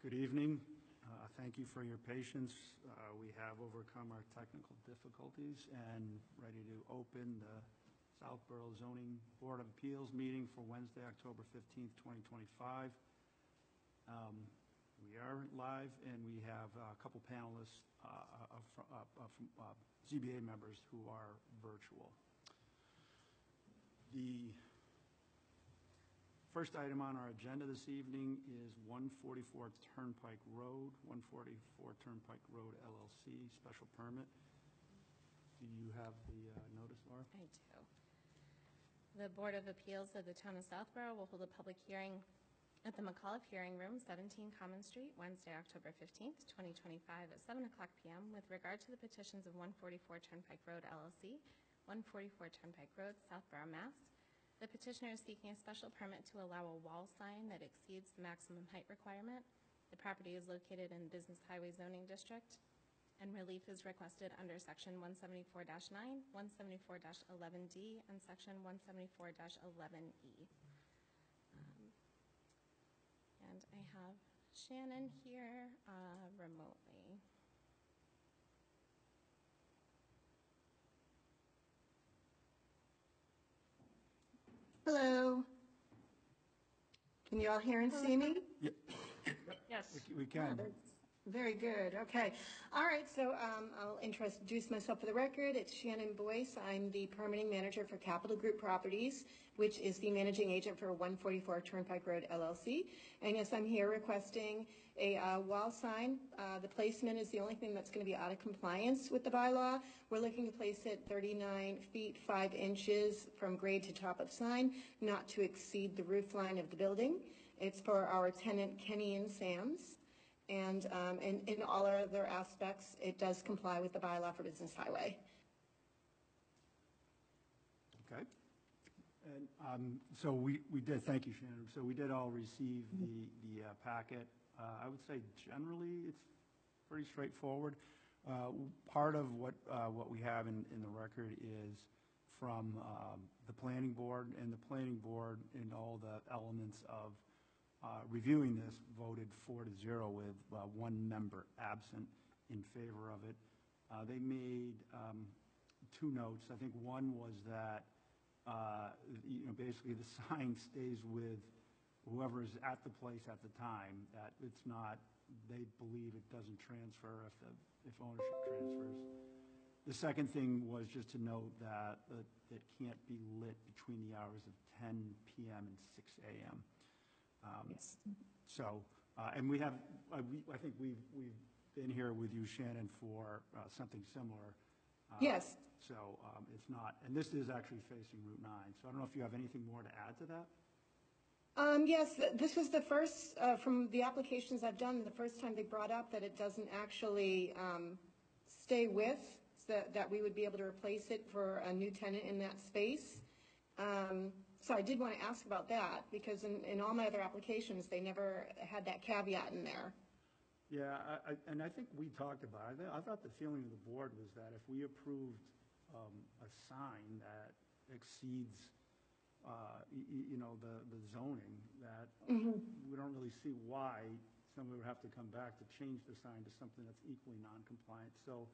Good evening. Thank you for your patience. We have overcome our technical difficulties and ready to open the Southborough Zoning Board of Appeals meeting for Wednesday, October 15th, 2025. We are live, and we have a couple panelists from ZBA members who are virtual. The first item on our agenda this evening is 144 Turnpike Road, 144 Turnpike Road LLC, special permit. Do you have the notice, Laura? I do. The Board of Appeals of the Town of Southborough will hold a public hearing at the McAuliffe Hearing Room, 17 Common Street, Wednesday, October 15th, 2025 at 7:00 p.m. with regard to the petitions of 144 Turnpike Road LLC, 144 Turnpike Road, Southborough, Mass. The petitioner is seeking a special permit to allow a wall sign that exceeds the maximum height requirement. The property is located in Business Highway Zoning District, and relief is requested under Section 174-9, 174-11D, and Section 174-11E. And I have Shannon here remotely. Hello. Can you all hear and see me? Yeah. Yes. We can. Very good. Okay. All right. So I'll introduce myself for the record. It's Shannon Boyce. I'm the permitting manager for Capital Group Properties, which is the managing agent for 144 Turnpike Road LLC. And yes, I'm here requesting a wall sign. The placement is the only thing that's going to be out of compliance with the bylaw. We're looking to place it 39 feet 5 inches from grade to top of sign, not to exceed the roof line of the building. It's for our tenant Kenny and Sam's. And in all other aspects, it does comply with the bylaw for Business Highway. Okay. And so we did, thank you, Shannon. So we did all receive the packet. I would say generally it's pretty straightforward. Part of what we have in the record is from the planning board, and the planning board in all the elements of reviewing this voted 4-0 with one member absent in favor of it. They made two notes. I think one was that basically the sign stays with whoever is at the place at the time, that it's not, they believe it doesn't transfer if ownership transfers. The second thing was just to note that it can't be lit between the hours of 10 p.m. and 6 a.m. Yes. So, and we have, I think we've been here with you, Shannon, for something similar. Yes. So it's not, and this is actually facing Route 9. So I don't know if you have anything more to add to that? Yes, this was the first, from the applications I've done, the first time they brought up that it doesn't actually stay with, so that we would be able to replace it for a new tenant in that space. So I did want to ask about that, because in all my other applications, they never had that caveat in there. Yeah, and I think we talked about it. I thought the feeling of the board was that if we approved a sign that exceeds, the zoning, that we don't really see why somebody would have to come back to change the sign to something that's equally non-compliant. So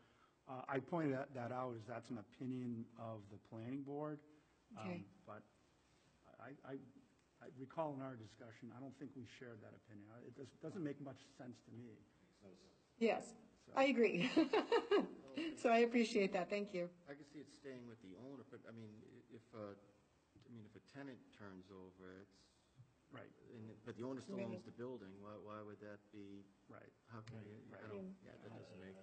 I pointed that out as that's an opinion of the planning board. Okay. But I recall in our discussion, I don't think we shared that opinion. It doesn't make much sense to me. Yes, I agree. So I appreciate that. Thank you. I can see it staying with the owner, but I mean, if a tenant turns over, it's Right. But the owner still owns the building. Why would that be? Right. How can you? Right. I don't. Yeah, that doesn't make.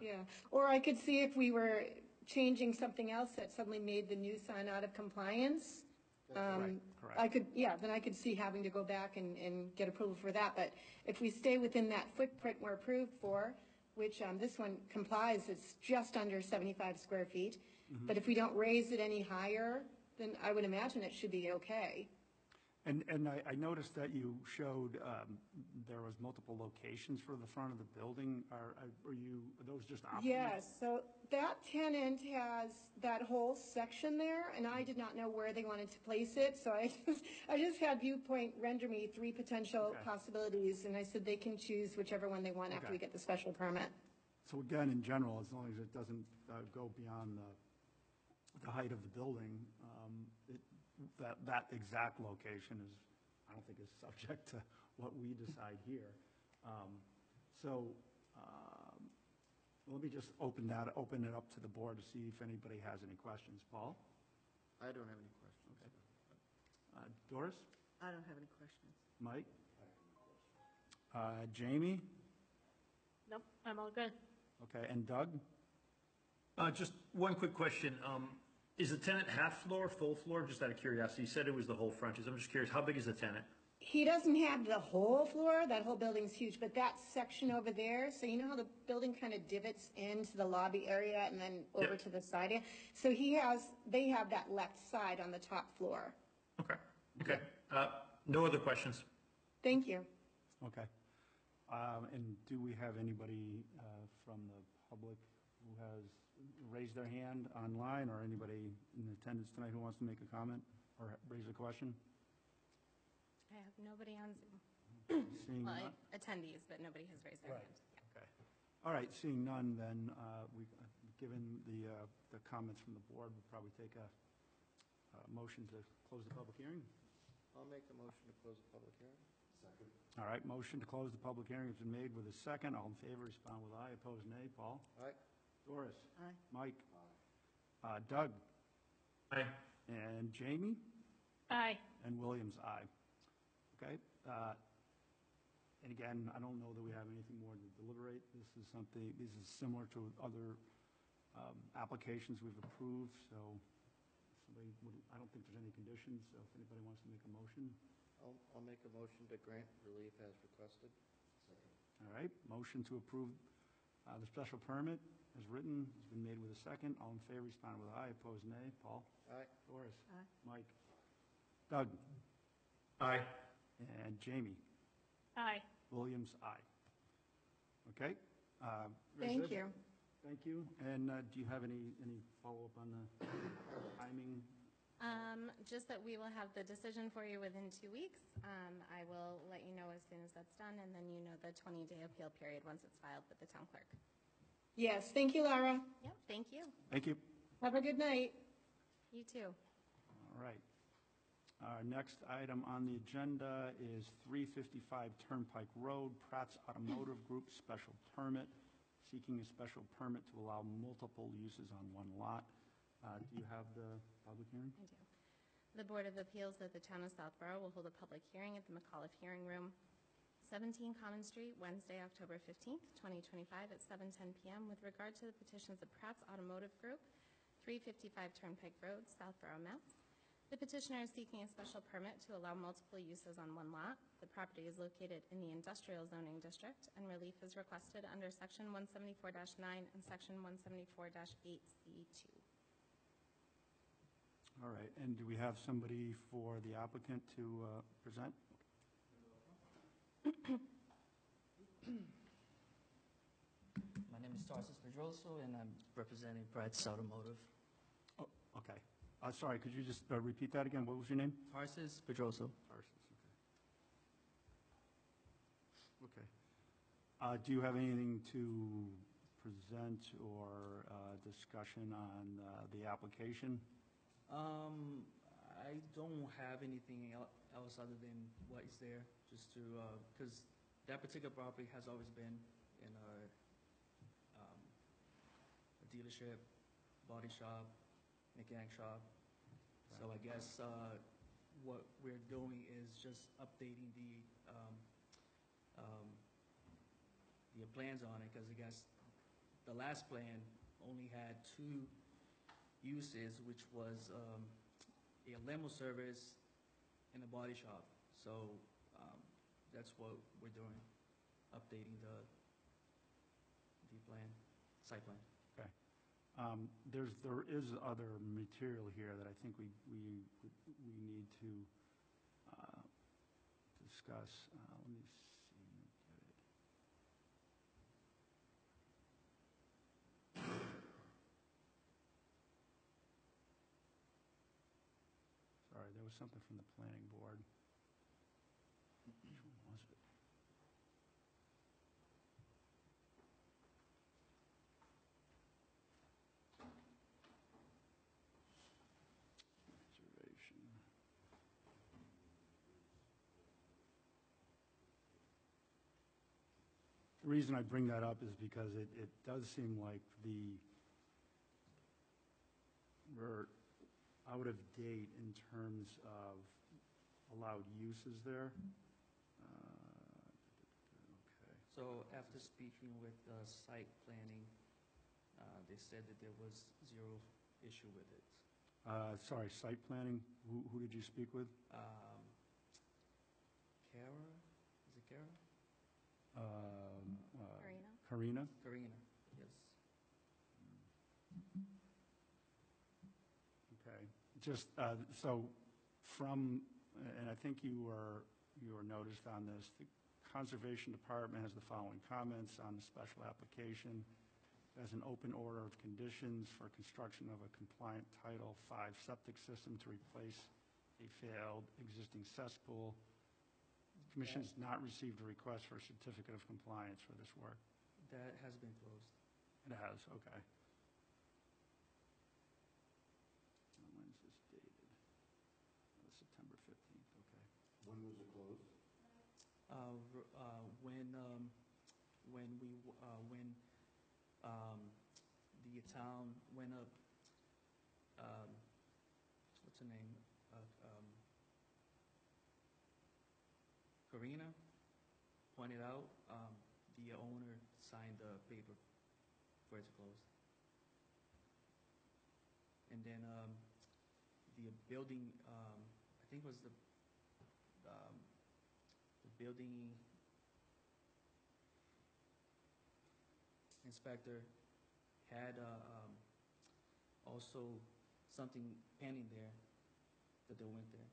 Yeah, or I could see if we were changing something else that suddenly made the new sign out of compliance. Right, correct. Then I could see having to go back and get approval for that. But if we stay within that footprint we're approved for, which this one complies, it's just under 75 square feet. But if we don't raise it any higher, then I would imagine it should be okay. And I noticed that you showed there was multiple locations for the front of the building. Are those just options? Yes, so that tenant has that whole section there, and I did not know where they wanted to place it, so I just had Viewpoint render me 3 potential Okay. possibilities, and I said they can choose whichever one they want after Okay. we get the special permit. So again, in general, as long as it doesn't go beyond the height of the building, that exact location is, I don't think is subject to what we decide here. So let me just open it up to the board to see if anybody has any questions. Paul? I don't have any questions. Doris? I don't have any questions. Mike? Jamie? Nope, I'm all good. Okay, and Doug? Just one quick question. Is the tenant half floor, full floor? Just out of curiosity, you said it was the whole frontage. I'm just curious, how big is the tenant? He doesn't have the whole floor, that whole building's huge, but that section over there, so you know how the building kind of divots into the lobby area and then over Yep. to the side? So they have that left side on the top floor. Okay, okay. No other questions? Thank you. Okay. And do we have anybody from the public who has raised their hand online, or anybody in attendance tonight who wants to make a comment or raise a question? I have nobody on Zoom. Seeing Well, none? Attendees, but nobody has raised their Right. hand. Yeah. Okay. All right, seeing none, then given the comments from the board, we'll probably take a motion to close the public hearing. I'll make the motion to close the public hearing. All right, motion to close the public hearing has been made with a second. All in favor, respond with aye. Opposed, nay. Paul? Aye. Doris? Aye. Mike? Doug? Aye. And Jamie? Aye. And Williams, aye. Okay? And again, I don't know that we have anything more to deliberate. This is similar to other applications we've approved, so I don't think there's any conditions, so if anybody wants to make a motion. I'll make a motion to grant relief as requested. All right, motion to approve the special permit as written has been made with a second. All in favor, respond with aye. Opposed, nay. Paul? Aye. Doris? Aye. Mike? Doug? Aye. And Jamie? Aye. Williams, aye. Okay? very Thank good. you. Thank you. And do you have any follow-up on the timing? Just that we will have the decision for you within 2 weeks. I will let you know as soon as that's done, and then you know the 20-day appeal period once it's filed with the town clerk. Yes, thank you, Lara. Yep, thank you. Thank you. Have a good night. You too. All right. Our next item on the agenda is 355 Turnpike Road, Pratt's Automotive Group, special permit, seeking a special permit to allow multiple uses on one lot. Do you have the public hearing? I do. The Board of Appeals of the Town of Southborough will hold a public hearing at the McAuliffe Hearing Room, 17 Common Street, Wednesday, October 15th, 2025 at 7:10 p.m. with regard to the petitions of Pratt's Automotive Group, 355 Turnpike Road, Southborough, Mass. The petitioner is seeking a special permit to allow multiple uses on one lot. The property is located in the Industrial Zoning District, and relief is requested under Section 174-9 and Section 174-8C2. All right. And do we have somebody for the applicant to present? My name is Tarsis Pedroso, and I'm representing Pratt's Automotive. Oh, okay. Sorry, could you just repeat that again? What was your name? Tarsis Pedroso. Tarsus, okay. Okay. Do you have anything to present or discussion on the application? I don't have anything else other than what is there, just to, because that particular property has always been in a dealership, body shop, mechanic shop. So I guess what we're doing is just updating the plans on it, because I guess the last plan only had 2 uses, which was a limo service and a body shop. So that's what we're doing, updating the plan, site plan. Okay. There is other material here that I think we need to discuss. Let me see. Get it. Sorry, there was something from the planning board. Which one was it? Conservation. The reason I bring that up is because it does seem like we're out of date in terms of allowed uses there. Okay. So after speaking with site planning, they said that there was zero issue with it. Sorry, site planning, who did you speak with? Kara, is it Kara? Karina? Karina? Karina, yes. Okay, just, so from, and I think you were noticed on this, the Conservation Department has the following comments on the special application. As an open order of conditions for construction of a compliant Title V septic system to replace a failed existing cesspool. The Commission has not received a request for a certificate of compliance for this work. That has been closed. It has, okay. When is this dated? September 15th, okay. When was it closed? The town, when what's her name? Karina pointed out, the owner signed the paper for it to close. And then the building, I think it was the building inspector had also something pending there that they went there.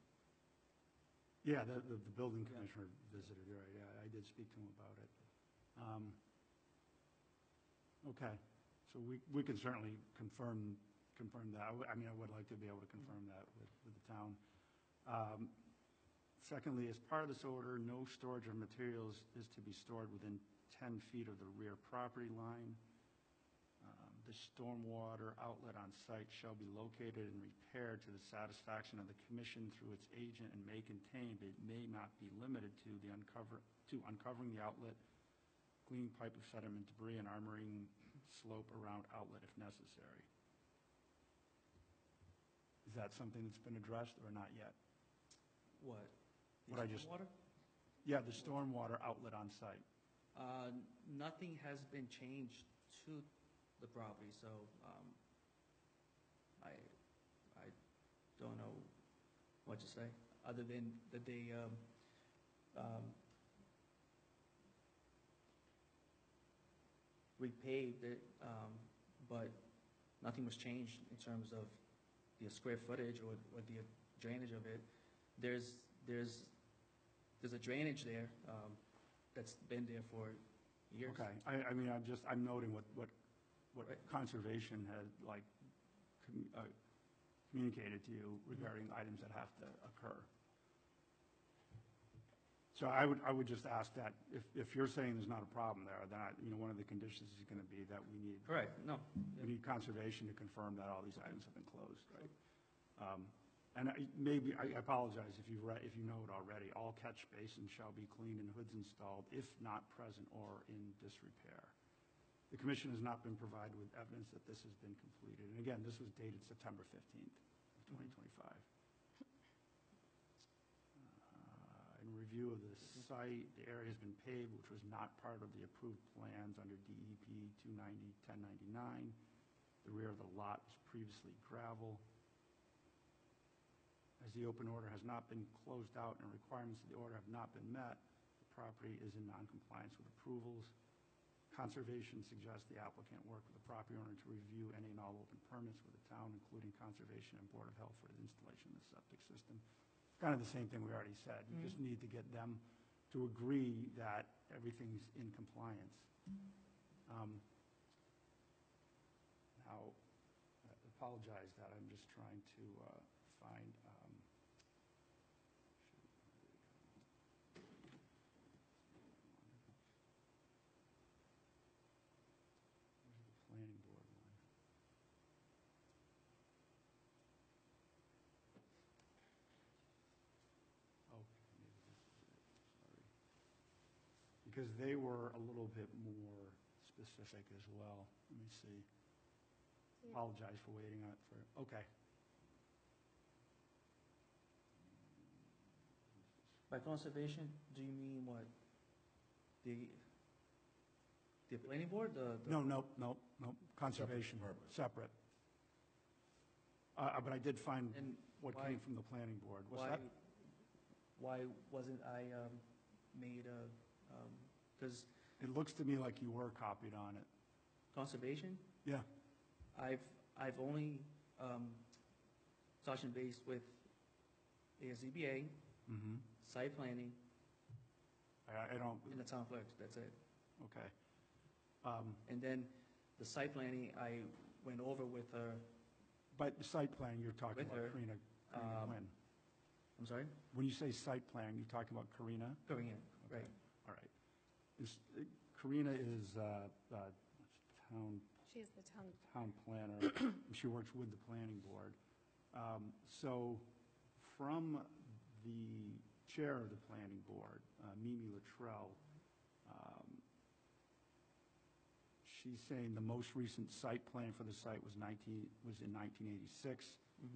Yeah, the building Yeah. commissioner visited, you're right, yeah, I did speak to him about it. Okay, so we can certainly confirm that. I mean, I would like to be able to confirm that with the town. Secondly, as part of this order, no storage of materials is to be stored within 10 feet of the rear property line. The stormwater outlet on site shall be located and repaired to the satisfaction of the commission through its agent and may contain, but it may not be limited to uncovering the outlet, cleaning pipe of sediment debris, and armoring slope around outlet if necessary. Is that something that's been addressed or not yet? What? What I just- Water? Yeah, the stormwater outlet on site. Nothing has been changed to the property, so I don't know what to say, other than that they repaved it, but nothing was changed in terms of the square footage or the drainage of it. There's a drainage there that's been there for years. Okay, I mean, I'm noting what Right. conservation had, like, communicated to you regarding items that have to occur. So I would just ask that, if you're saying there's not a problem there, then, one of the conditions is going to be that we need conservation to confirm that all these items have been closed, right? And I apologize if you know it already, all catch basins shall be cleaned and hoods installed if not present or in disrepair. The commission has not been provided with evidence that this has been completed. And again, this was dated September 15th of 2025. In review of the site, the area has been paved, which was not part of the approved plans under DEP 290-1099. The rear of the lot was previously gravel. As the open order has not been closed out and requirements of the order have not been met, the property is in noncompliance with approvals. Conservation suggests the applicant work with the property owner to review any and all open permits with the town, including Conservation and Board of Health for the installation of the septic system. kind of the same thing we already said. You just need to get them to agree that everything's in compliance. Now, I apologize that I'm just trying to find, where's the planning board one? Okay, maybe this is it, sorry. Because they were a little bit more specific as well. Let me see. Apologize for waiting on it for, okay. By conservation, do you mean what? The planning board, No, conservation, separate. But I did find And what why- came from the planning board. What's why, that? why wasn't I, made a, because It looks to me like you were copied on it. conservation, Yeah, I've only, touched and based with ASCBA, mm-hmm. site planning, I don't, and the town clerk, that's it. okay. And then the site planning, I went over with her, But the site plan, you're talking With about her, Karina Quinn. I'm sorry, When you say site plan, you're talking about Karina? going in, right? All right. Karina is town She's the town. planner. She works with the planning board. So from the chair of the planning board, Mimi Luttrell, she's saying the most recent site plan for the site was in 1986.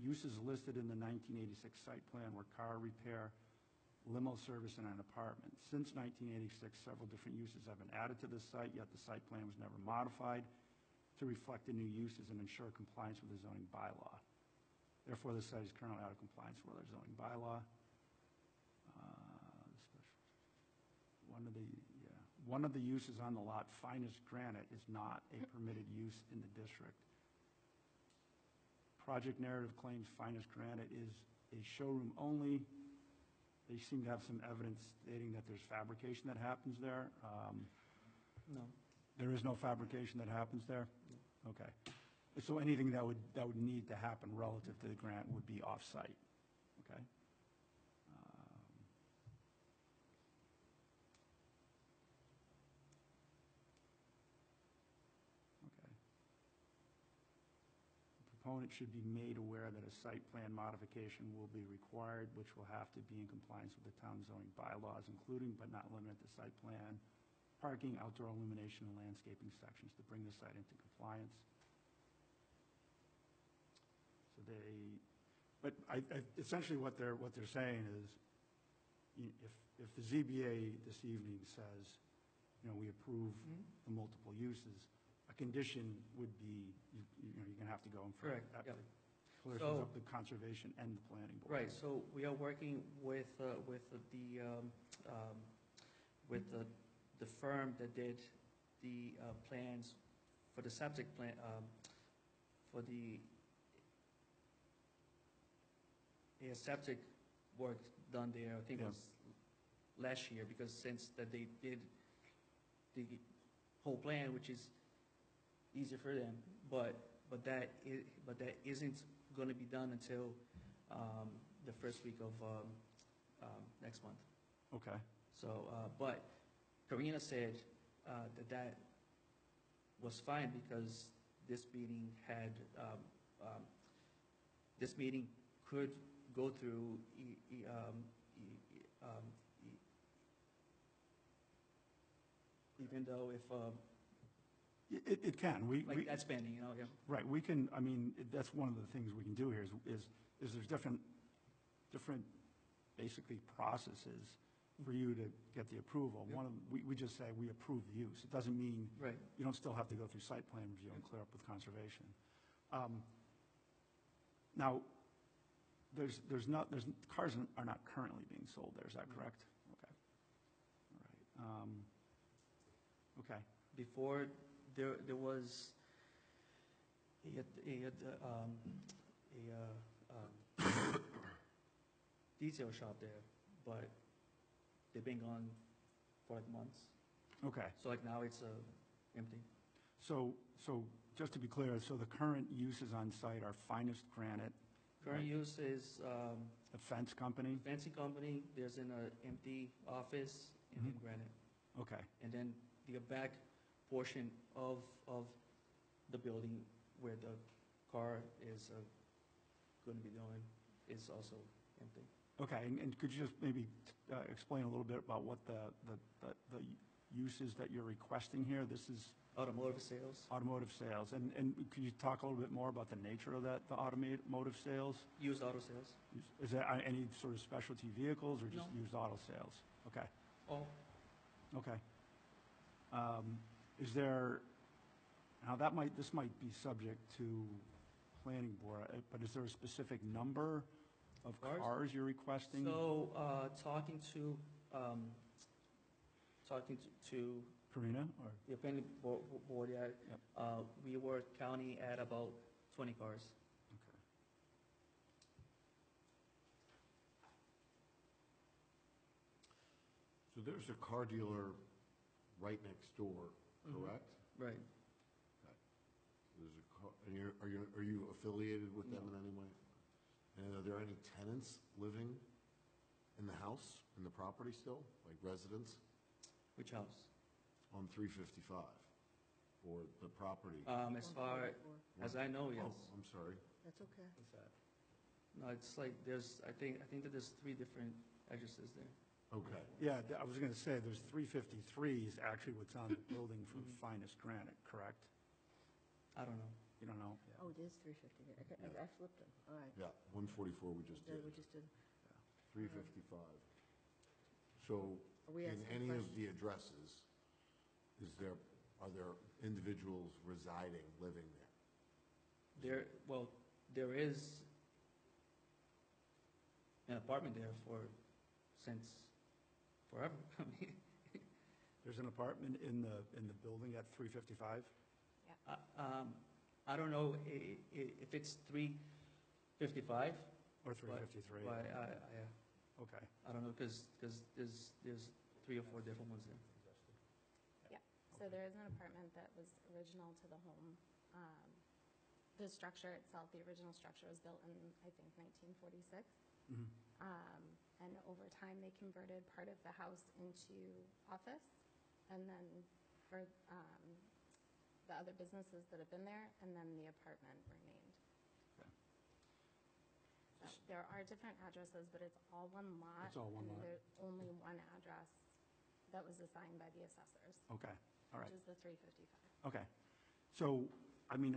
Uses listed in the 1986 site plan were car repair, limo service, and an apartment. Since 1986, several different uses have been added to the site, yet the site plan was never modified to reflect the new uses and ensure compliance with the zoning bylaw. Therefore, the site is currently out of compliance with our zoning bylaw. One of the uses on the lot, Finest Granite, is not a permitted use in the district. Project narrative claims Finest Granite is a showroom only. They seem to have some evidence stating that there's fabrication that happens there. No, There is no fabrication that happens there? Okay. So anything that would need to happen relative to the grant would be off-site, okay? Okay. The proponent should be made aware that a site plan modification will be required, which will have to be in compliance with the town zoning bylaws, including but not limited to site plan, parking, outdoor illumination, and landscaping sections to bring the site into compliance. So but essentially what they're saying is, if the ZBA this evening says, we approve the multiple uses, a condition would be, you're going to have to go in front. Correct, yep. Declarations of the conservation and the planning board. right, so we are working with the firm that did the plans for the septic plan, for the septic work done there, I think it Yeah. was last year, because since that they did the whole plan, which is easier for them, but that isn't going to be done until the first week of next month. Okay. So, but Karina said that was fine because this meeting could go through even though if, It can. like that's pending, yeah. Right, we can, that's one of the things we can do here is there's different basically processes for you to get the approval. Yep. One of, we just say we approve the use. It doesn't mean Right. you don't still have to go through site plan review and clear up with conservation. Now, cars are not currently being sold there, is that correct? Okay. All right. Okay. Before, there was detail shop there, but they've been gone for like months. Okay, So like now it's empty. so just to be clear, so the current uses on site are Finest Granite, Current use is the fence company? fancy company, there's an empty office, and then granite. Okay, And then the back portion of the building where the car is going to be going is also empty. okay, and could you just maybe explain a little bit about what the uses that you're requesting here? This is Automotive sales, automotive sales, and could you talk a little bit more about the nature of that, the automotive sales? used auto sales. Is there any sort of specialty vehicles or just No. used auto sales? Okay, Oh, okay. Is there, now this might be subject to planning board, but is there a specific number of Cars? cars you're requesting? so talking to Karina, or? the planning board, yeah, Yep. we were counting at about 20 cars. Okay. So there's a car dealer right next door, correct? Right. There's a car, and are you affiliated with them in any way? And are there any tenants living in the house, in the property still, like residents Which house? on 355? Or the property? As far as I know, yes. Oh, I'm sorry. That's okay. What's that? No, it's like there's, I think that there's 3 different addresses there. Okay. Yeah, I was going to say, there's 353 is actually what's on the building for Finest Granite, correct? I don't know. You don't know? Oh, it is 350 there. I flipped them. All right. Yeah, 144 we just did, We just did. 355. So Are we in asking any of questions? the addresses, are there individuals residing, living there? There is an apartment there since forever. I mean, There's an apartment in the building at 355? I don't know if it's 355, Or 353? but Okay. I don't know, because there's 3 or 4 different ones there. Yeah, so there is an apartment that was original to the home. The structure itself, the original structure was built in, I think, 1946. Mhm. And over time, they converted part of the house into office, and then for the other businesses that have been there, and then the apartment remained. Okay. So there are different addresses, but it's all one lot. It's all one lot. And there's only one address that was assigned by the assessors, Okay, all right. which is the 355. Okay. So, I mean,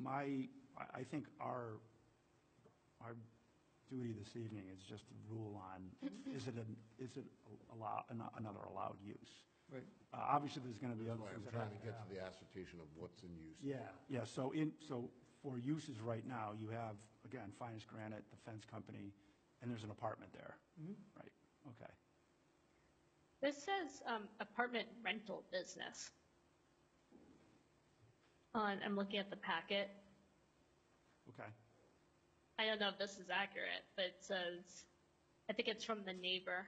I think our duty this evening is just to rule on, is it another allowed use? Right. Obviously, there's going to be That's other why things I'm that trying have to get to the ascertation of what's in use. Yeah, so for uses right now, you have, again, Finest Granite, the fence company, and there's an apartment there. Right, okay. This says apartment rental business. I'm looking at the packet. Okay, I don't know if this is accurate, but it says, I think it's from the neighbor.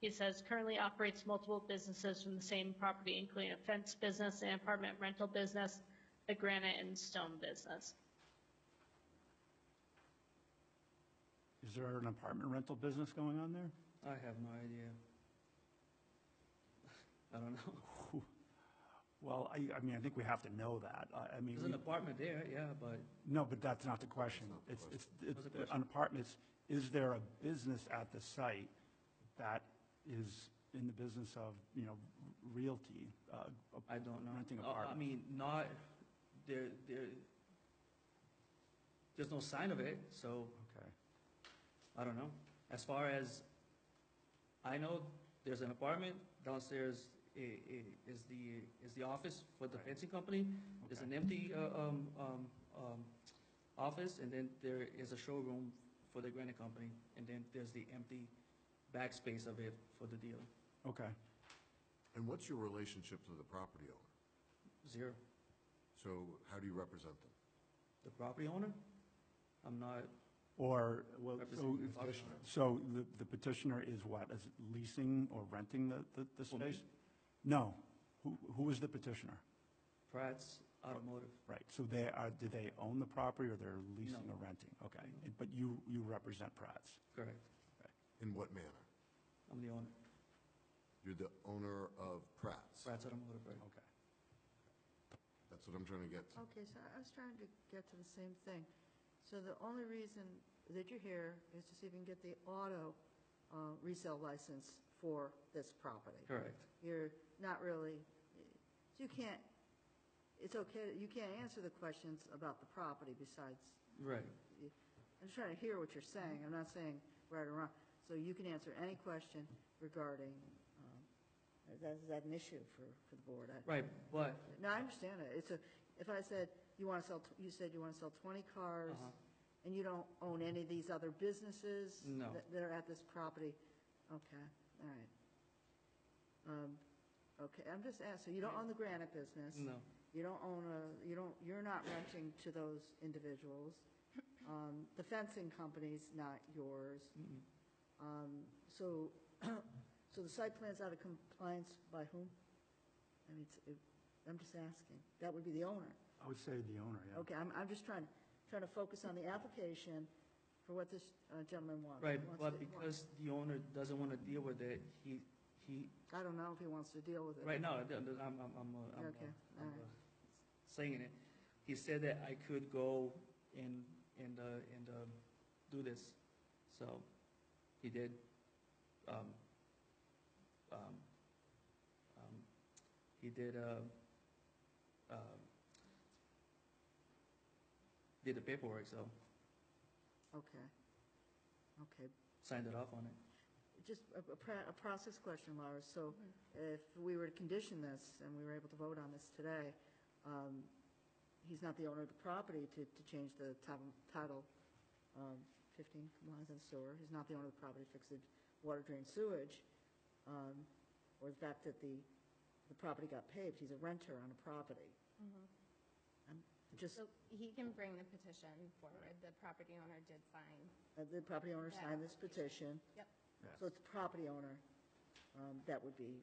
He says currently operates multiple businesses from the same property, including a fence business, an apartment rental business, a granite and stone business. is there an apartment rental business going on there? I have no idea. I don't know. Well, I mean, I think we have to know that. I mean, There's an apartment there, yeah, but no, but that's not the question. It's What's the question? an apartment, is there a business at the site that is in the business of, realty? I don't know. Renting I apartments? mean, not, there's no sign of it, so Okay, I don't know. As far as I know, there's an apartment, downstairs is the office for the fencing company. There's an empty office, and then there is a showroom for the granite company, and then there's the empty backspace of it for the dealer. okay. And what's your relationship to the property owner? 0. So how do you represent them? The property owner? I'm not Or, well, so, Representing the petitioner. so the petitioner is what? Is it leasing or renting the space? No. Who is the petitioner? Pratt's Automotive. Right, so do they own the property or they're leasing No. or renting? Okay, but you represent Pratt's? Correct. In what manner? I'm the owner. You're the owner of Pratt's. Pratt's Automotive, right? Okay. That's what I'm trying to get to. Okay, so I was trying to get to the same thing. So the only reason that you're here is to see if you can get the auto resale license for this property. Correct. You're not really, so you can't, it's okay, you can't answer the questions about the property besides, Right. I'm just trying to hear what you're saying. I'm not saying right or wrong. So you can answer any question regarding, is that an issue for the board? Right, but, No, I understand it. If I said, you said you want to sell 20 cars, Uh-huh. and you don't own any of these other businesses? No. That are at this property? Okay, all right. Okay, I'm just asking, you don't own the granite business? no, You don't own you're not renting to those individuals. The fencing company's not yours. So, so the site plan's out of compliance by whom? I mean, I'm just asking. That would be the owner. I would say the owner, yeah. Okay, I'm just trying to focus on the application for what this gentleman wants. right, He wants but to- because the owner doesn't want to deal with it, he, I don't know if he wants to deal with it. right now, I'm Okay, all right. saying it. He said that I could go and do this, so he did. He did the paperwork, so Okay. Okay. signed it off on it. Just a process question, Laura. So if we were to condition this and we were able to vote on this today, he's not the owner of the property to change the title 15 compliance and sewer. He's not the owner of the property to fix the water drain sewage, or the fact that the property got paved. He's a renter on a property. I'm just, So he can bring the petition forward. The property owner did sign. the property owner That signed this petition. Yep. So it's the property owner that would be,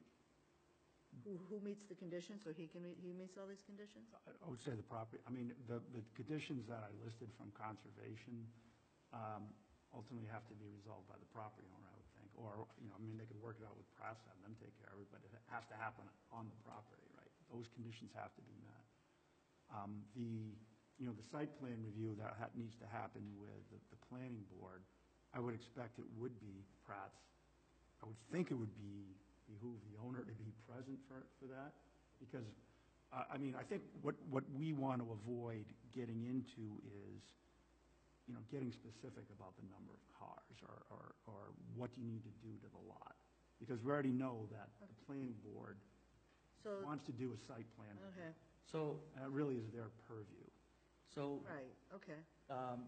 who meets the conditions, so he meets all these conditions? I would say the property, I mean, the conditions that I listed from conservation ultimately have to be resolved by the property owner, I would think. Or, I mean, they could work it out with Pratt, have them take care of it, but it has to happen on the property, right? Those conditions have to be met. The site plan review that needs to happen with the planning board, I would expect it would be Pratt's. I would think it would behoove the owner to be present for that, because, I mean, I think what we want to avoid getting into is, getting specific about the number of cars or what you need to do to the lot. Because we already know that the planning board So, wants to do a site plan. okay, So, And that really is their purview. so, right, okay. um,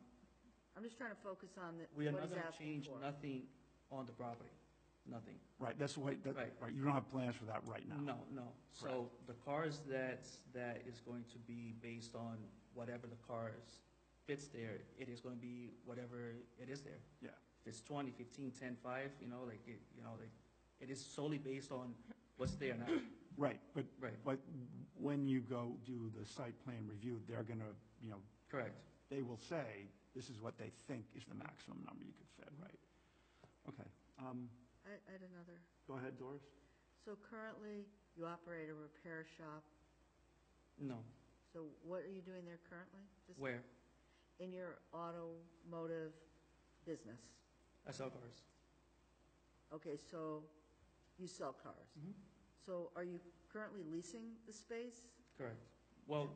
I'm just trying to focus on we are what not he's going to asking change for. nothing on the property, nothing. Right, that's why, Right. right, you don't have plans for that right now. No. So the cars that is going to be based on whatever the cars fits there, it is going to be whatever it is there. Yeah. If it's 20, 15, 10, 5, it is solely based on what's there now. Right, but, Right. but when you go do the site plan review, they're gonna, Correct. they will say, this is what they think is the maximum number you could fit, right? Okay, I had another. go ahead, Doris. So currently, you operate a repair shop. No. So what are you doing there currently? Just Where? in your automotive business? I sell cars. Okay, so you sell cars. Mhm. So are you currently leasing the space? Correct. Well,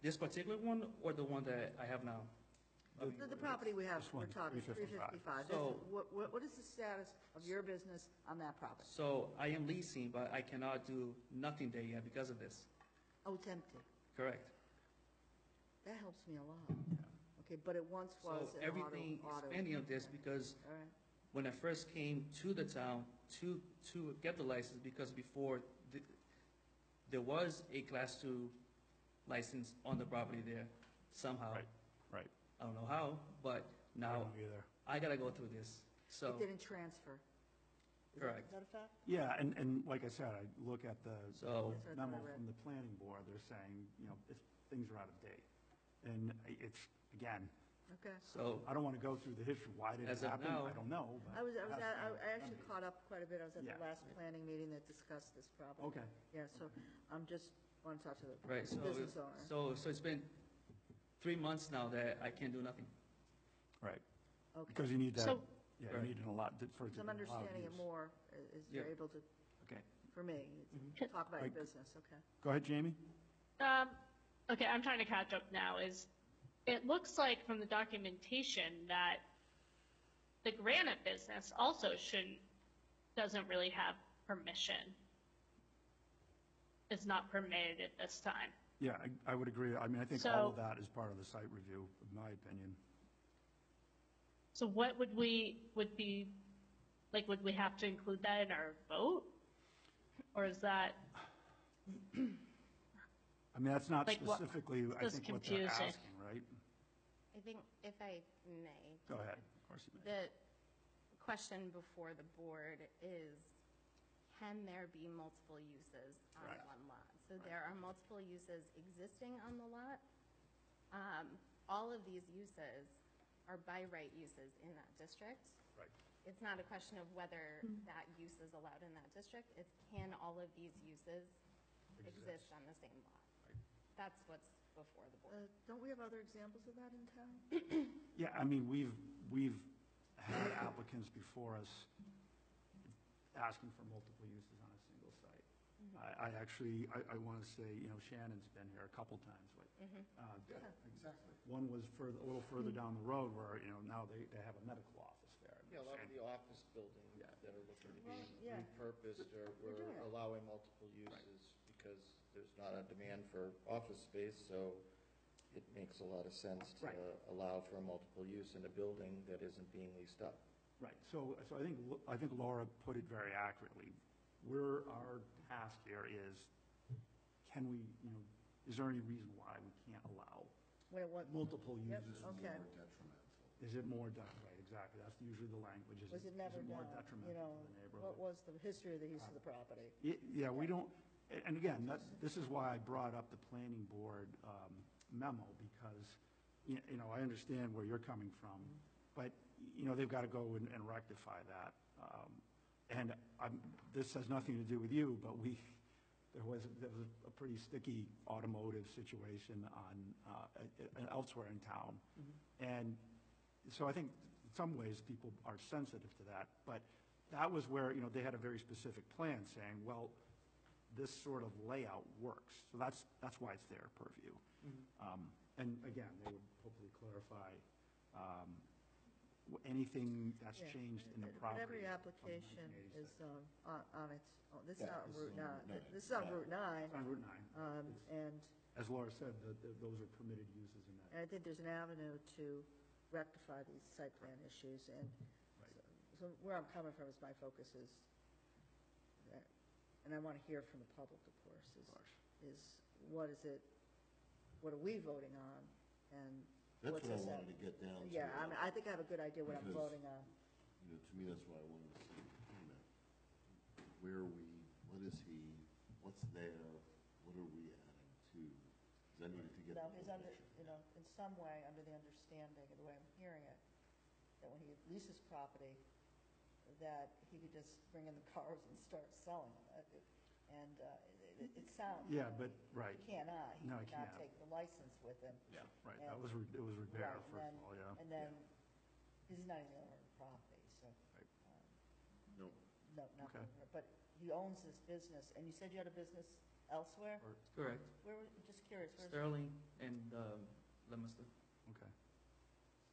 this particular one or the one that I have now? The property we have, This we're one, talking 355. 355. So- What is the status of your business on that property? So I am leasing, but I cannot do nothing there yet because of this. Oh, it's empty. Correct. That helps me a lot. Okay, but it once So was an everything auto. is pending of this because All right, when I first came to the town to get the license, because before there was a Class 2 license on the property there somehow. Right, right. I don't know how, but I now don't either. I gotta go through this, so. It didn't transfer. Correct. Is that a fact? Yeah, and like I said, I look at the So- That's what I memo thought I read. from the planning board, they're saying, things are out of date. And it's, again, Okay. So, I don't want to go through the history, why did it As of happen? now- I don't know, but. I was, it has to be I actually remedied. caught up quite a bit. I was at Yeah. the last planning meeting that discussed this property. Okay. Yeah, so I'm just, want to talk to the right, so, business owner. so it's been 3 months now that I can't do nothing. Right, Okay. because you need that, So- yeah, you Right. need a lot for it to So I'm be allowed understanding it use. more, is you're Yeah. able to, Okay, for me, Mhm. talk about your Like- business, okay? go ahead, Jamie. Okay, I'm trying to catch up now. It looks like from the documentation that the granite business also doesn't really have permission. It's not permitted at this time. Yeah, I would agree. I mean, I think all So- of that is part of the site review, in my opinion. So what would we have to include that in our vote? Or is that, I mean, that's not Like what- specifically, I That's think, what they're confusing. asking, right? I think if I may. Go ahead, of course you may. The question before the board is, can there be multiple uses on Right. one lot? So there are multiple uses existing on the lot. All of these uses are by right uses in that district. Right. It's not a question of whether that use is allowed in that district, it's can all of these uses exist on the same lot? That's what's before the board. Don't we have other examples of that in town? Yeah, I mean, we've had applicants before us asking for multiple uses on a single site. I actually, I want to say, Shannon's been here a couple times, but, Exactly. one was a little further down the road where, now they have a medical office there. and Yeah, a they're lot of saying- the office buildings Yeah. that are looking to Well, be yeah. repurposed or We're doing we're it. allowing multiple uses because there's not a demand for office space, so it makes a lot of sense to Right. allow for a multiple use in a building that isn't being leased up. Right, so I think Laura put it very accurately. Our task here is, can we, is there any reason why we can't allow multiple Yep, uses? okay. More detrimental. Is it more, right, exactly, that's usually the language, Was it never more done? detrimental to the neighborhood? What was the history of the use of the property? Yeah, we don't, and again, this is why I brought up the planning board memo, because, I understand where you're coming from, but, they've got to go and rectify that. And this has nothing to do with you, but there was a pretty sticky automotive situation elsewhere in town. And so I think in some ways people are sensitive to that, but that was where, they had a very specific plan saying, well, this sort of layout works. So that's why it's their purview. And again, they would hopefully clarify anything that's Yeah. changed in the But property. every from application is 1986. on its, this is Yeah, not on this Route is on 9. Route 9. This is on Yeah. Route 9, It's on Route 9. and As Laura said, those are permitted uses in that. I think there's an avenue to rectify these site plan issues, and Right. so where I'm coming from is my focus is, and I want to hear from the public, of course, is what is it, what are we voting on, and That's what's what I this wanted to get down to. Yeah, I mean, I think I have a good idea what I'm Because- voting on. To me, that's what I wanted to see, where are we, what is he, what's there, what are we adding to? Because I needed to get the He's whole under, picture. in some way, under the understanding, the way I'm hearing it, that when he leases property, that he could just bring in the cars and start selling them. And it sounds. Yeah, but, right. He cannot. No, he He cannot can't. take the license with him. Yeah, right, And- it was Rivera, Right, first of all, yeah. And then, he's not even the owner of the property, so. Right. No, No, not Okay. the owner, but he owns this business, and you said you had a business elsewhere? Correct. Where, just curious, where's Sterling and Leominster. Okay.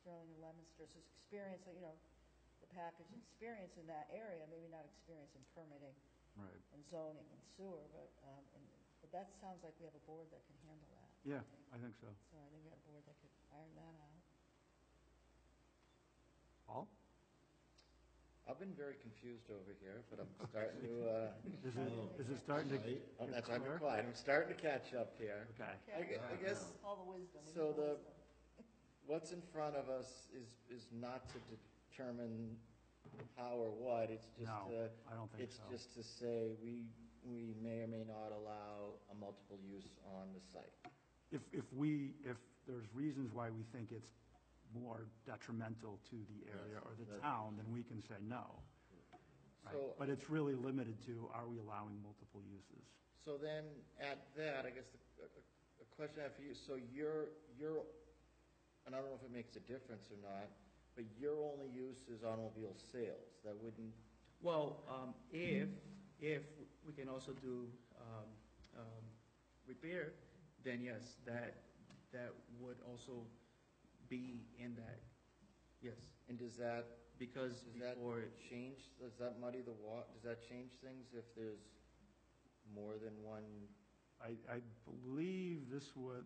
Sterling and Leominster, so it's experience, the package experience in that area, maybe not experience in permitting Right, and zoning and sewer, but that sounds like we have a board that can handle that. yeah, I think so. So I think we have a board that could iron that out. Paul? I've been very confused over here, but I'm starting to, Is it starting to Right. oh, get that's why I'm clear? quiet, I'm starting to catch up here. Okay. I guess, All the wisdom. we so need the the- wisdom. what's in front of us is not to determine how or what, it's just No, to. I don't think It's so. just to say, we may or may not allow a multiple use on the site. If there's reasons why we think it's more detrimental to the area or the That's- town, then we can say no. Right? So- But it's really limited to, are we allowing multiple uses? So then, at that, I guess a question I have for you, so you're, and I don't know if it makes a difference or not, but your only use is automobile sales, that wouldn't, Well, if we can also do repair, then yes, that would also be in that, yes. and does that Because before, change, does that muddy the does that change things if there's more than one? I believe this was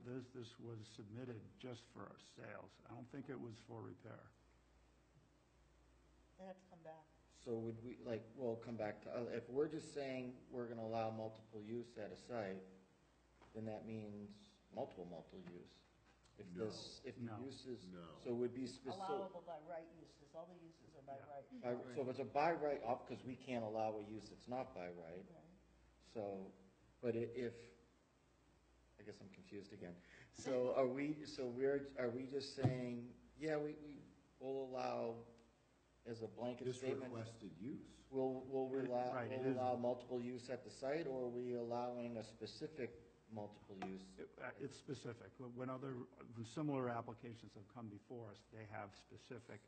submitted just for sales. I don't think it was for repair. They have to come back. So would we, like, we'll come back to, if we're just saying we're gonna allow multiple use at a site, then that means multiple use. If No. if the No. uses, No. so it would be specific. Allowable by right uses, all the uses are by Yeah. right. So if it's a by right, because we can't allow a use that's not by right, Right. so, but if, I guess I'm confused again. So are we just saying, yeah, we'll allow, as a blanket This statement, requested use. we'll Right, it we'll is. allow multiple use at the site, or are we allowing a specific multiple use? It's specific. When similar applications have come before us, they have specific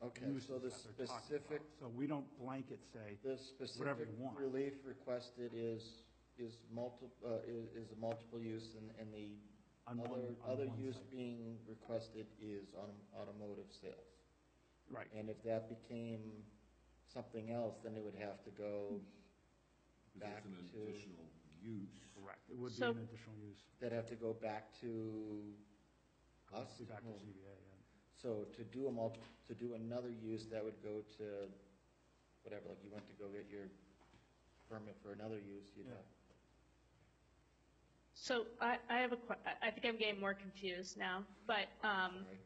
Okay, uses so the that they're talking specific, about. So we don't blanket say, the whatever specific you want. relief requested is a multiple use, and the On one- on other one use site. being requested is on automotive sales. right, And if that became something else, then it would have to go Because back it's an to, additional use. correct. It would be So- an additional use. that'd have to go back to us? Be back to Whom? ZBA, yeah. So to do another use, that would go to, whatever, like you went to go get your permit for another use, you'd Yeah. have. So I have I think I'm getting more confused now, but Sorry.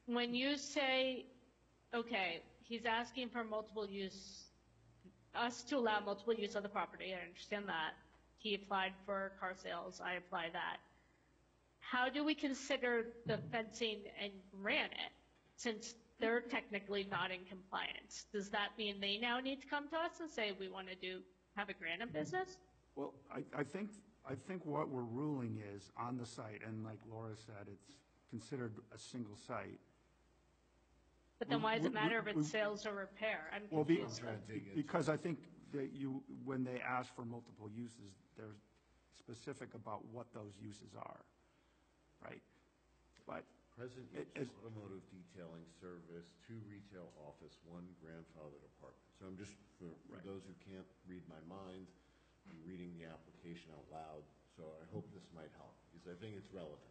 when you say, okay, he's asking for multiple use, us to allow multiple use of the property, I understand that. He applied for car sales, I apply that. How do we consider the fencing and granite, since they're technically not in compliance? Does that mean they now need to come to us and say, we want to have a granite business? Well, I think what we're ruling is on the site, and like Laura said, it's considered a single site. But then why does it matter if we- it's sales or repair? I'm Well, confused. trying to dig into because I think that when they ask for multiple uses, they're specific about what those uses are, right? But Present It- use, it's- automotive detailing service, 2 retail office, 1 grandfathered apartment. So I'm just, for those who can't read my mind, I'm reading the application out loud, so I hope this might help, because I think it's relevant.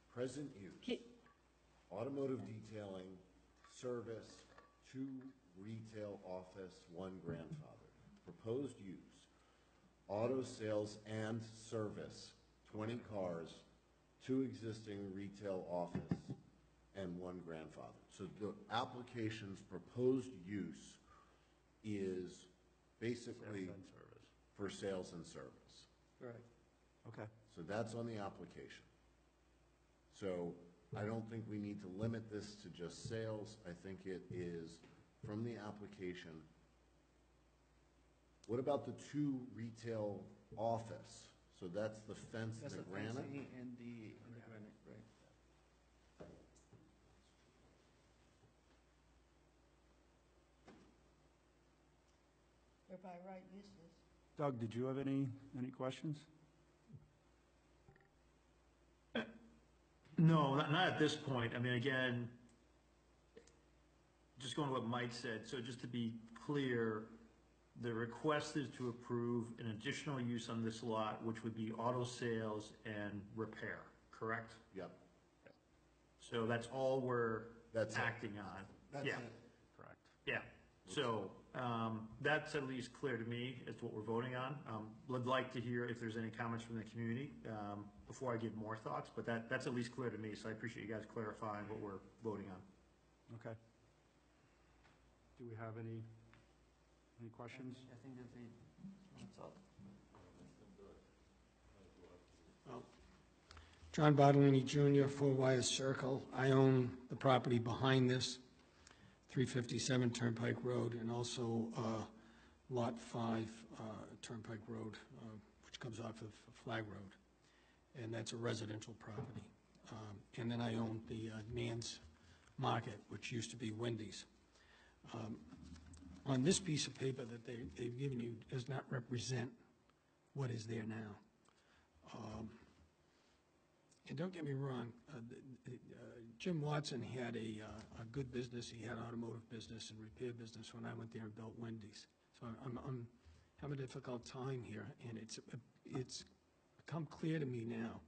Present use, automotive detailing, service, 2 retail office, 1 grandfathered. Proposed use, auto sales and service, 20 cars, 2 existing retail office, and 1 grandfather. So the application's proposed use is basically Sales and service. for sales and service. Correct. Okay. So that's on the application. So I don't think we need to limit this to just sales. I think it is from the application. What about the 2 retail office? So that's the fence, That's the the granite? fencing and the granite, right. They're by right uses. Doug, did you have any questions? No, not at this point. I mean, again, just going to what Mike said, so just to be clear, the request is to approve an additional use on this lot, which would be auto sales and repair, correct? Yep. So that's all we're That's it. acting on. That's Yeah, it. Correct. yeah. So, That's at least clear to me as to what we're voting on. Would like to hear if there's any comments from the community before I give more thoughts, but that's at least clear to me, so I appreciate you guys clarifying what we're voting on. Okay. Do we have any questions? I think that's all. John Bartolini Jr., 4 Wyeth Circle. I own the property behind this, 357 Turnpike Road, and also Lot 5 Turnpike Road, which comes off of Flag Road. And that's a residential property. And then I own the Nan's Market, which used to be Wendy's. On this piece of paper that they've given you does not represent what is there now. And don't get me wrong, Jim Watson had a good business. He had automotive business and repair business when I went there and built Wendy's. So I'm having a difficult time here, and it's become clear to me now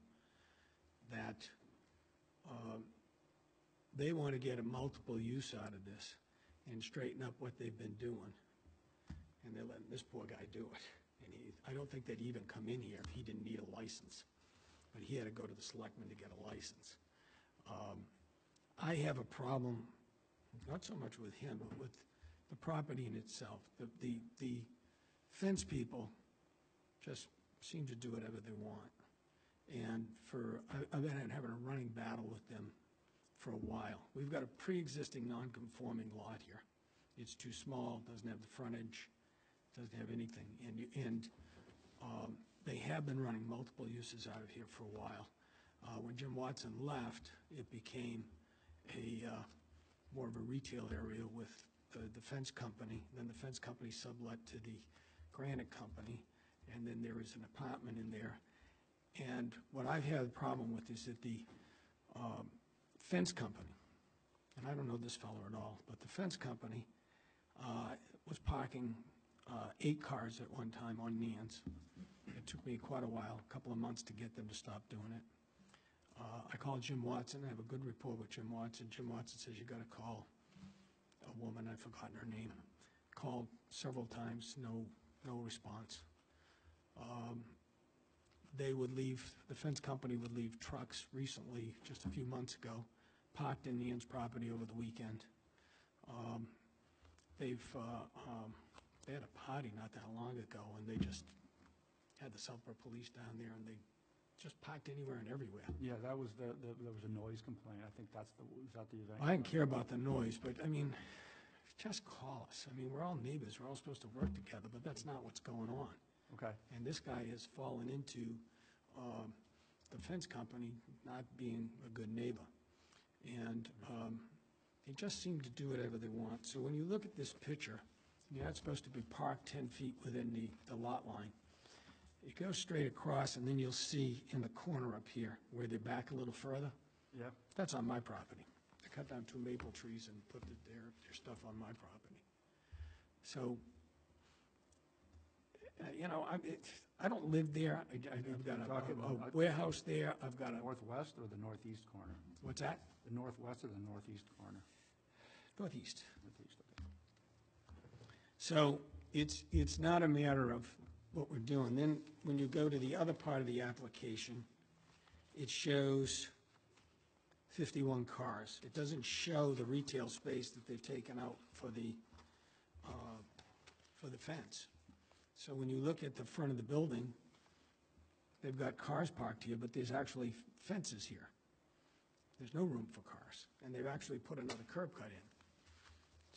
that they want to get a multiple use out of this and straighten up what they've been doing. And they're letting this poor guy do it. And I don't think they'd even come in here if he didn't need a license. But he had to go to the selectmen to get a license. I have a problem, not so much with him, but with the property in itself. The fence people just seem to do whatever they want. And I've been having a running battle with them for a while. We've got a pre-existing non-conforming lot here. It's too small, doesn't have the frontage, doesn't have anything. And they have been running multiple uses out of here for a while. When Jim Watson left, it became more of a retail area with the fence company. Then the fence company sublet to the granite company, and then there is an apartment in there. And what I've had a problem with is that the fence company, and I don't know this fellow at all, but the fence company was parking 8 cars at one time on Nan's. It took me quite a while, a couple of months, to get them to stop doing it. I called Jim Watson. I have a good rapport with Jim Watson. Jim Watson says, you got to call a woman, I've forgotten her name. Called several times, no response. They would leave, the fence company would leave trucks recently, just a few months ago, parked in Nan's property over the weekend. They had a party not that long ago, and they just had the Southborough police down there, and they just parked anywhere and everywhere. Yeah, there was a noise complaint. I think was that the event? I didn't care about the noise, but I mean, just call us. I mean, we're all neighbors. We're all supposed to work together, but that's not what's going on. Okay. And this guy has fallen into the fence company not being a good neighbor. And they just seem to do whatever they want. So when you look at this picture, you're not supposed to be parked 10 feet within the lot line. You go straight across, and then you'll see in the corner up here, where they're back a little further. Yeah. That's on my property. I cut down 2 maple trees and put their stuff on my property. So, you know, I don't live there. I've got a warehouse there. I've got a... Northwest or the northeast corner? What's that? The northwest or the northeast corner? Northeast. Northeast, okay. So it's not a matter of what we're doing. Then when you go to the other part of the application, it shows 51 cars. It doesn't show the retail space that they've taken out for the fence. So when you look at the front of the building, they've got cars parked here, but there's actually fences here. There's no room for cars, and they've actually put another curb cut in.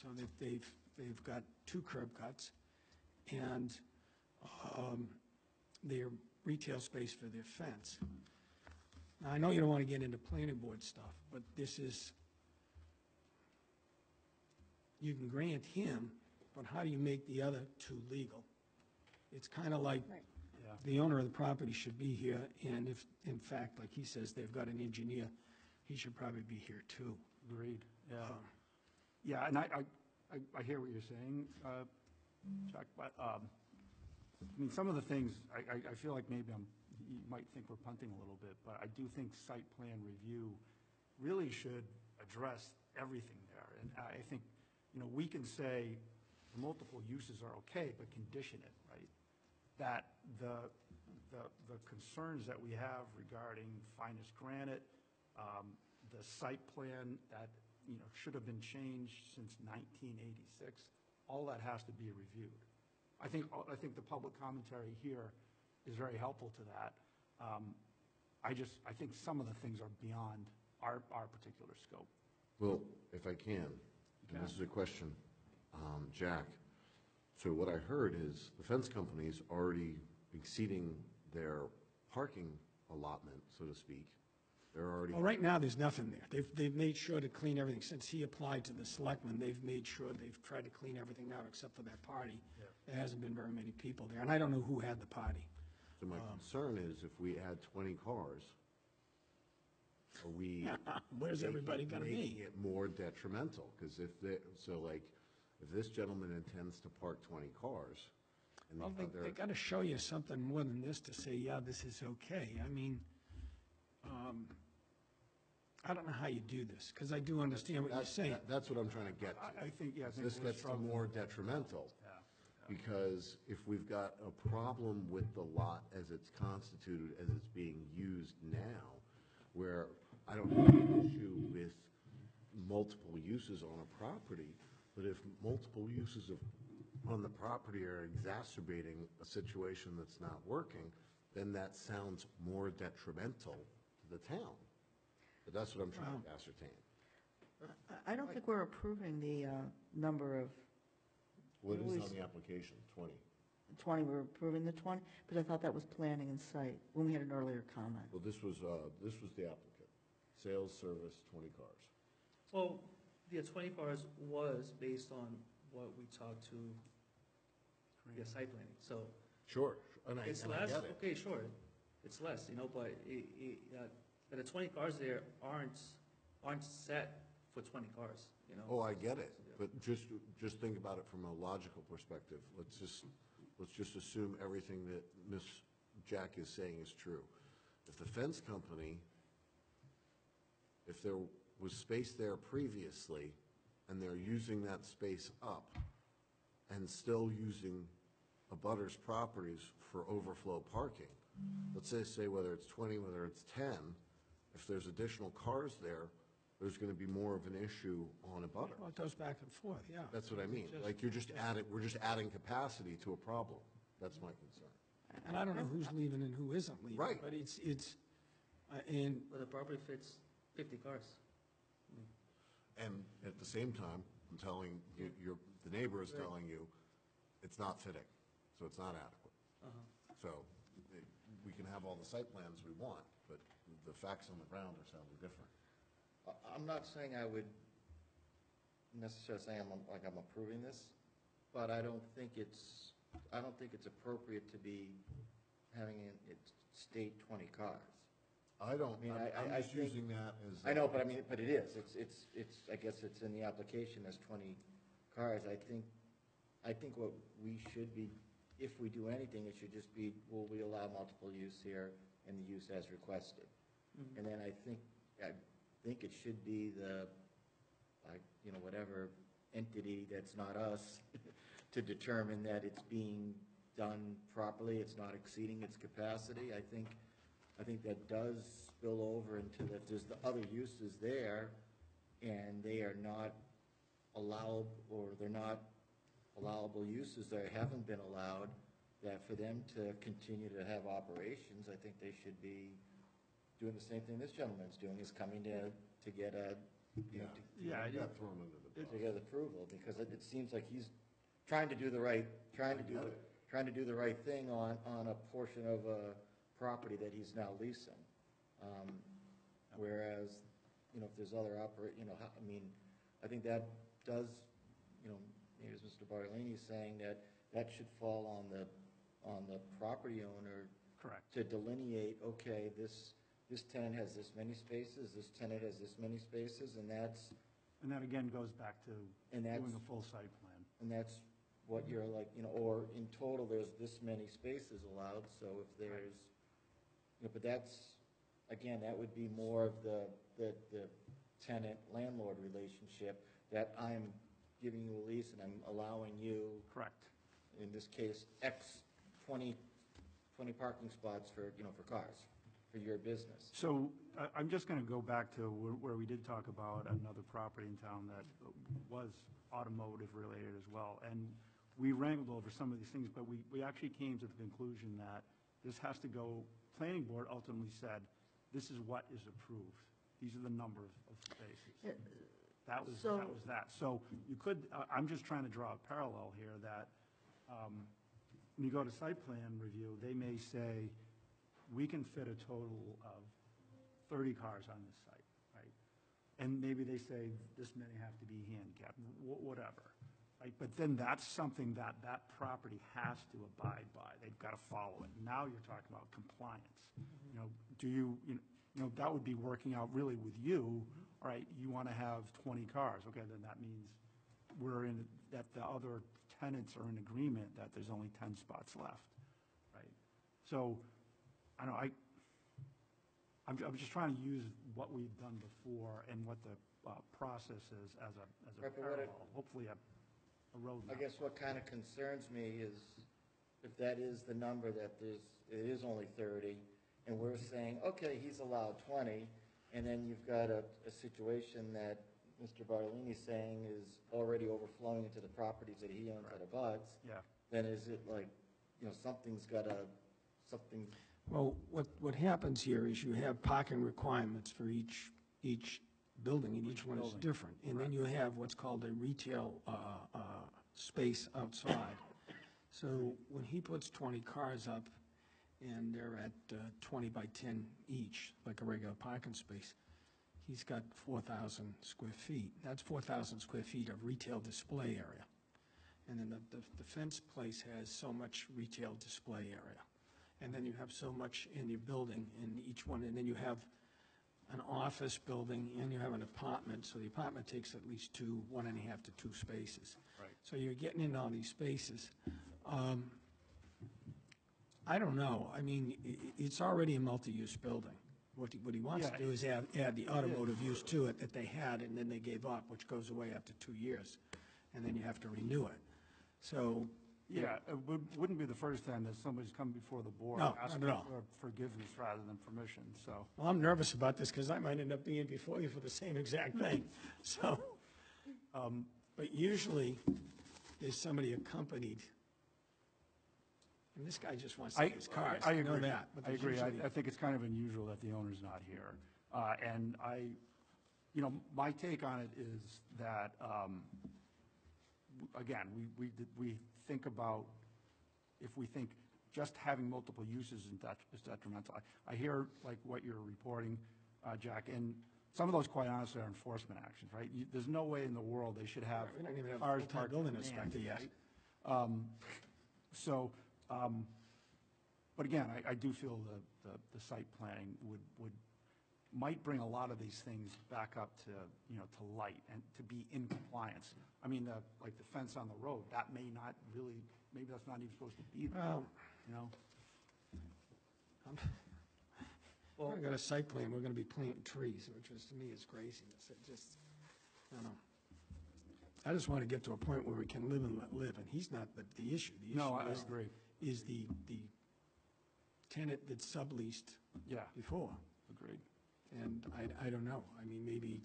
So they've got 2 curb cuts, and their retail space for their fence. Now, I know you don't want to get into planning board stuff, but this is, you can grant him, but how do you make the other 2 legal? It's kind of like Yeah. the owner of the property should be here, and if, in fact, like he says, they've got an engineer, he should probably be here too. Agreed, yeah. Yeah, and I hear what you're saying, Chuck, but, I mean, some of the things, I feel like maybe you might think we're punting a little bit, but I do think site plan review really should address everything there. And I think, you know, we can say, multiple uses are okay, but condition it, right? That the concerns that we have regarding finest granite, the site plan that, should have been changed since 1986, all that has to be reviewed. I think the public commentary here is very helpful to that. I think some of the things are beyond our particular scope. Well, if I can, and this is a question, Jack. So what I heard is the fence company's already exceeding their parking allotment, so to speak. They're already, Well, right now, there's nothing there. They've made sure to clean everything. Since he applied to the selectmen, they've made sure they've tried to clean everything out except for that party. There hasn't been very many people there, and I don't know who had the party. so my concern is if we add 20 cars, are we? Where's everybody gonna be? Making it more detrimental, because if this gentleman intends to park 20 cars, and Well, the they other, got to show you something more than this to say, yeah, this is okay. I mean, I don't know how you do this, because I do understand what you're saying. that's what I'm trying to get to. I think This we're gets to struggling. more detrimental. Because if we've got a problem with the lot as it's constituted, as it's being used now, where I don't have an issue with multiple uses on a property, but if multiple uses on the property are exacerbating a situation that's not working, then that sounds more detrimental to the town. But that's what I'm trying to ascertain. I don't think we're approving the number of What is on the application, 20? 20, we're approving the 20, but I thought that was planning and site, when we had an earlier comment. Well, this was the applicant. Sales, service, 20 cars. Well, the 20 cars was based on what we talked to the site planning, so Sure, and I it's and I less, get it. okay, sure, it's less, but the 20 cars there aren't set for 20 cars, Oh, I get it, but just think about it from a logical perspective. Let's just assume everything that Ms. Jack is saying is true. If the fence company, if there was space there previously, and they're using that space up, and still using a butter's properties for overflow parking, let's say whether it's 20, whether it's 10, if there's additional cars there, there's going to be more of an issue on a butter. Well, it goes back and forth, yeah. That's what I mean. Like, we're just adding capacity to a problem. That's my concern. And I don't know who's leaving and who isn't leaving. Right. But and but the property fits 50 cars. And at the same time, I'm telling you, the neighbor is telling you, it's not fitting, so it's not adequate. So we can have all the site plans we want, but the facts on the ground are sounding different. I'm not saying I would necessarily say I'm approving this, but I don't think it's appropriate to be having it state 20 cars. I don't, I mean, I'm I just think- using that as. I know, but but it is, I guess it's in the application as 20 cars. I think what we should be, if we do anything, it should just be, will we allow multiple use here and the use as requested? And then I think it should be whatever entity that's not us to determine that it's being done properly, it's not exceeding its capacity. I think that does spill over into that there's the other uses there, and they are not allowed, or they're not allowable uses that haven't been allowed, that for them to continue to have operations, I think they should be doing the same thing this gentleman's doing, is coming to get a, I got thrown under the bus. to get approval, because it seems like he's trying to do the right thing on a portion of a property that he's now leasing. Whereas, if there's other I think that does, maybe as Mr. Bartolini's saying, that should fall on the property owner. Correct. To delineate, okay, this tenant has this many spaces, this tenant has this many spaces, and that again goes back to And that's- doing a full site plan. and that's what you're like, or in total, there's this many spaces allowed, so if there's, but that's, again, that would be more of the tenant-landlord relationship that I'm giving you a lease and I'm allowing you, Correct. in this case, X 20 parking spots for, for cars, for your business. So I'm just going to go back to where we did talk about another property in town that was automotive related as well. And we wrangled over some of these things, but we actually came to the conclusion that this has to go, planning board ultimately said, this is what is approved. These are the number of spaces. That was that. So you could, I'm just trying to draw a parallel here that when you go to site plan review, they may say, we can fit a total of 30 cars on this site, right? And maybe they say this many have to be handicapped, whatever, right? But then that's something that that property has to abide by. They've got to follow it. Now you're talking about compliance. That would be working out really with you, all right, you want to have 20 cars. Okay, then that means that the other tenants are in agreement that there's only 10 spots left, right? So, I don't know, I'm just trying to use what we've done before and what the process is as a Right, but parallel, hopefully a roadmap. I guess what kind of concerns me is if that is the number that it is only 30, and we're saying, okay, he's allowed 20, and then you've got a situation that Mr. Bartolini's saying is already overflowing into the properties that he owns that abuts, Yeah. then is it like, something. Well, what happens here is you have parking requirements for each building, and each one is building. different. And then you have what's called a retail space outside. So when he puts 20 cars up, and they're at 20 by 10 each, like a regular parking space, he's got 4,000 square feet. That's 4,000 square feet of retail display area. And then the fence place has so much retail display area. And then you have so much in your building in each one, and then you have an office building and you have an apartment, so the apartment takes at least 1.5 to 2 spaces. Right. So you're getting into all these spaces. I don't know, I mean, it's already a multi-use building. What he wants to Yeah, do is add the automotive use to it that they had, and then they gave up, which goes away after 2 years, and then you have to renew it. So, Yeah, it wouldn't be the first time that somebody's come before the board No, not asking at all. for forgiveness rather than permission, so. well, I'm nervous about this because I might end up being before you for the same exact thing, so. But usually, there's somebody accompanied, and this guy just wants to get his cars, I I know agree. that. But I there's agree. usually- I think it's kind of unusual that the owner's not here. And my take on it is that, again, we think about, if we think just having multiple uses is detrimental. I hear like what you're reporting, Jack, and some of those, quite honestly, are enforcement actions, right? There's no way in the world they should have We don't even have a cars full-time parked building in inspector vans, yet. right? So, but again, I do feel the site planning might bring a lot of these things back up to light and to be in compliance. I mean, like the fence on the road, that may not really, maybe that's not even supposed to be there, Well, Well, We've got a site plan, we're gonna be planting trees, which is, to me, is craziness. It just, I don't know. I just want to get to a point where we can live and let live, and he's not the issue. The No, I issue agree. is the tenant that subleased Yeah, before, agreed. and I don't know. I mean, maybe,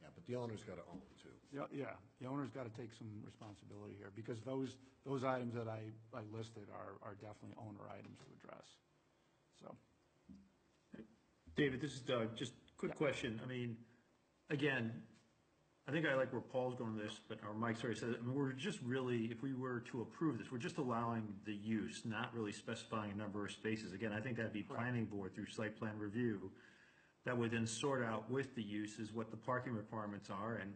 Yeah, but the owner's got to own it too. Yeah, the owner's got to take some responsibility here, because those items that I listed are definitely owner items to address, so. David, this is Doug. Just quick question. I mean, again, I think I like where Paul's going with this, but, or Mike's already said it. I mean, we're just really, if we were to approve this, we're just allowing the use, not really specifying a number of spaces. Again, I think that'd be planning board through site plan review. That would then sort out with the uses what the parking requirements are, and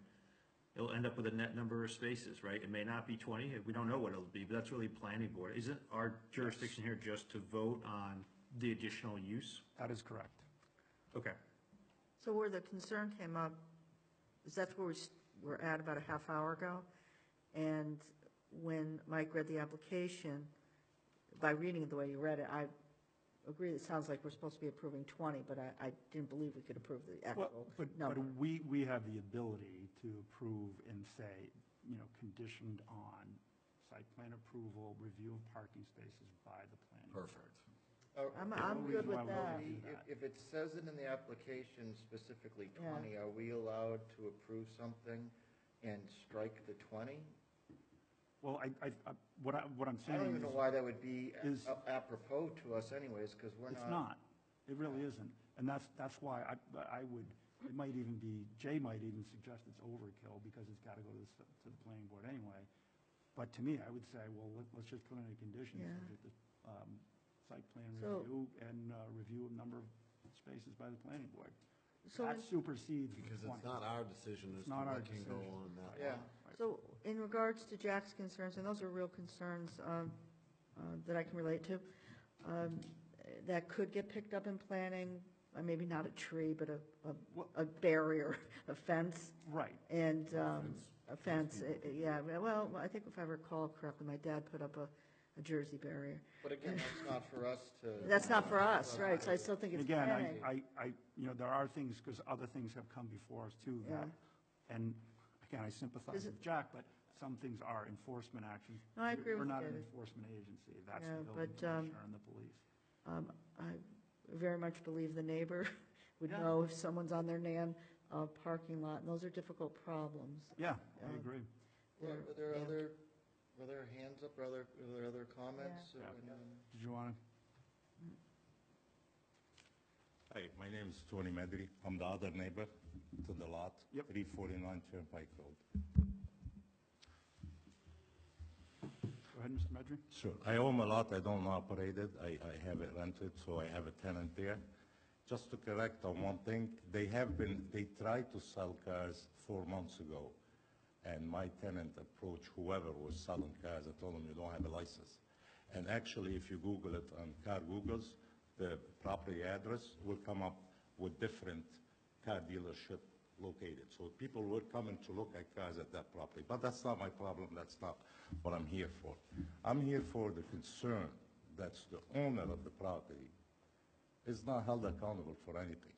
it'll end up with a net number of spaces, right? It may not be 20, we don't know what it'll be, but that's really planning board. Isn't our jurisdiction here just to vote on the additional use? That is correct. Okay. So where the concern came up, is that's where we were at about a half hour ago. And when Mike read the application, by reading it the way you read it, I agree, it sounds like we're supposed to be approving 20, but I didn't believe we could approve the Well, actual but number. we have the ability to approve and say, conditioned on site plan approval, review of parking spaces by the planning board. Perfect. I'm good with that. If it says it in the application specifically Yeah. 20, are we allowed to approve something and strike the 20? Well, what I'm I saying don't even know is, why that would be is- apropos to us anyways, because we're not. it's not. It really isn't. And that's why I would, it might even be, Jay might even suggest it's overkill because it's got to go to the planning board anyway. But to me, I would say, well, let's just put in a condition, Yeah. subject to site plan So- review and review of number of spaces by the planning board. So That in- supersedes the Because 20. it's not our decision as It's to not our what can go decision. on that Yeah. lot. So in regards to Jack's concerns, and those are real concerns that I can relate to, that could get picked up in planning, maybe not a tree, but a barrier, a fence, Right. and a fence, yeah, well, I think if I recall correctly, my dad put up a Jersey barrier. But again, that's not for us to. That's not for us, right, so I still think it's Again, planning. there are things, because other things have come before us too, that, and again, I sympathize Is it- with Jack, but some things are enforcement actions. No, I agree We're with not you, an David. enforcement agency, that's Yeah, the building but, commissioner and the police. I very much believe the neighbor would Yeah. know if someone's on their NAN parking lot, and those are difficult problems. Yeah, I Um, agree. Were there Yeah. were there hands up, were there other comments? Yeah. And, Did you want to? Hi, my name is Tony Medri. I'm the other neighbor to the lot. Yep. 349 Turnpike Road. Go ahead, Mr. Medri. Sure. I own a lot. I don't operate it. I have it rented, so I have a tenant there. Just to correct on one thing, they tried to sell cars 4 months ago, and my tenant approached whoever was selling cars. I told him, you don't have a license. And actually, if you Google it on Car Googles, the property address will come up with different car dealership located. So people were coming to look at cars at that property. But that's not my problem. That's not what I'm here for. I'm here for the concern that's the owner of the property is not held accountable for anything.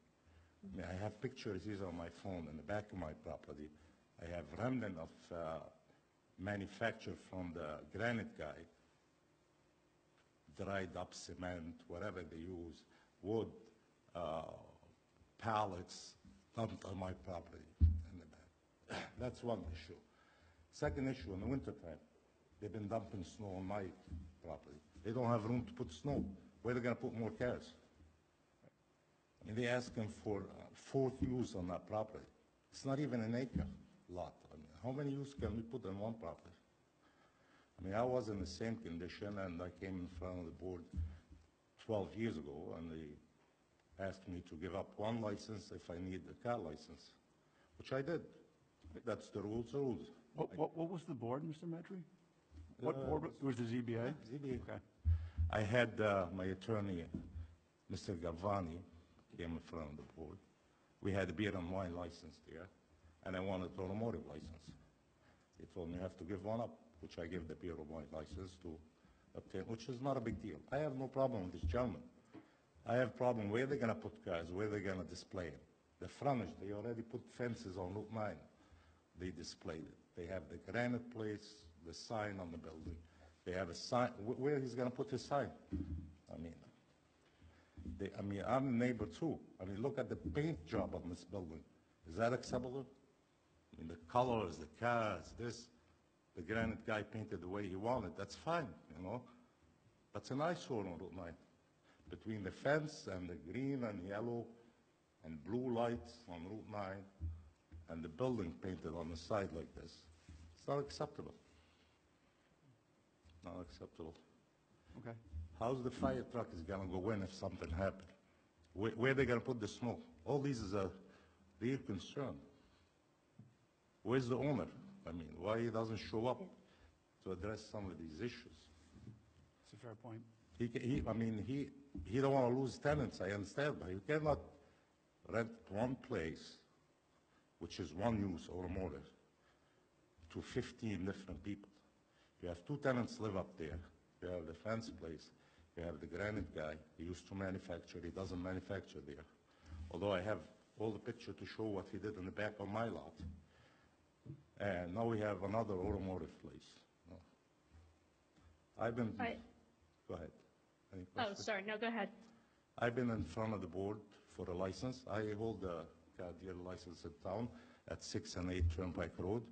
I mean, I have pictures here on my phone in the back of my property. I have remnant of manufacture from the granite guy, dried up cement, whatever they use, wood, pallets dumped on my property in the back. That's one issue. Second issue, in the wintertime, they've been dumping snow on my property. They don't have room to put snow. Where are they going to put more cars? I mean, they're asking for fourth use on that property. It's not even an acre lot. I mean, how many use can we put on one property? I mean, I was in the same condition, and I came in front of the board 12 years ago, and they asked me to give up one license if I need a car license, which I did. That's the rules. What was the board, Mr. Medri? What board, was the ZBA? ZBA. Okay. I had my attorney, Mr. Galvani, came in front of the board. We had a beer and wine license there, and I wanted automotive license. They told me you have to give one up, which I gave the beer and wine license to obtain, which is not a big deal. I have no problem with this gentleman. I have problem where they're going to put cars, where they're going to display them. The frontage, they already put fences on Route 9. They displayed it. They have the granite place, the sign on the building. They have a sign, where he's going to put his sign? I mean, I'm a neighbor too. I mean, look at the paint job on this building. Is that acceptable? I mean, the colors, the cars, the granite guy painted the way he wanted. That's fine, you know. That's an eyesore on Route 9. Between the fence and the green and yellow and blue lights on Route 9 and the building painted on the side like this, it's not acceptable. Not acceptable. Okay. How's the fire truck is gonna go in if something happened? Where are they gonna put the smoke? All these is a real concern. Where's the owner? I mean, why he doesn't show up to address some of these issues? It's a fair point. He don't wanna lose tenants, I understand, but you cannot rent one place, which is one use automotive, to 15 different people. You have 2 tenants live up there. You have the fence place. You have the granite guy. He used to manufacture. He doesn't manufacture there. Although I have all the picture to show what he did in the back of my lot. And now we have another automotive place. No. I've been, Right. go ahead. Any Oh, questions? sorry, no, go ahead. I've been in front of the board for a license. I hold a car dealer license in town at 6 and 8 Turnpike Road.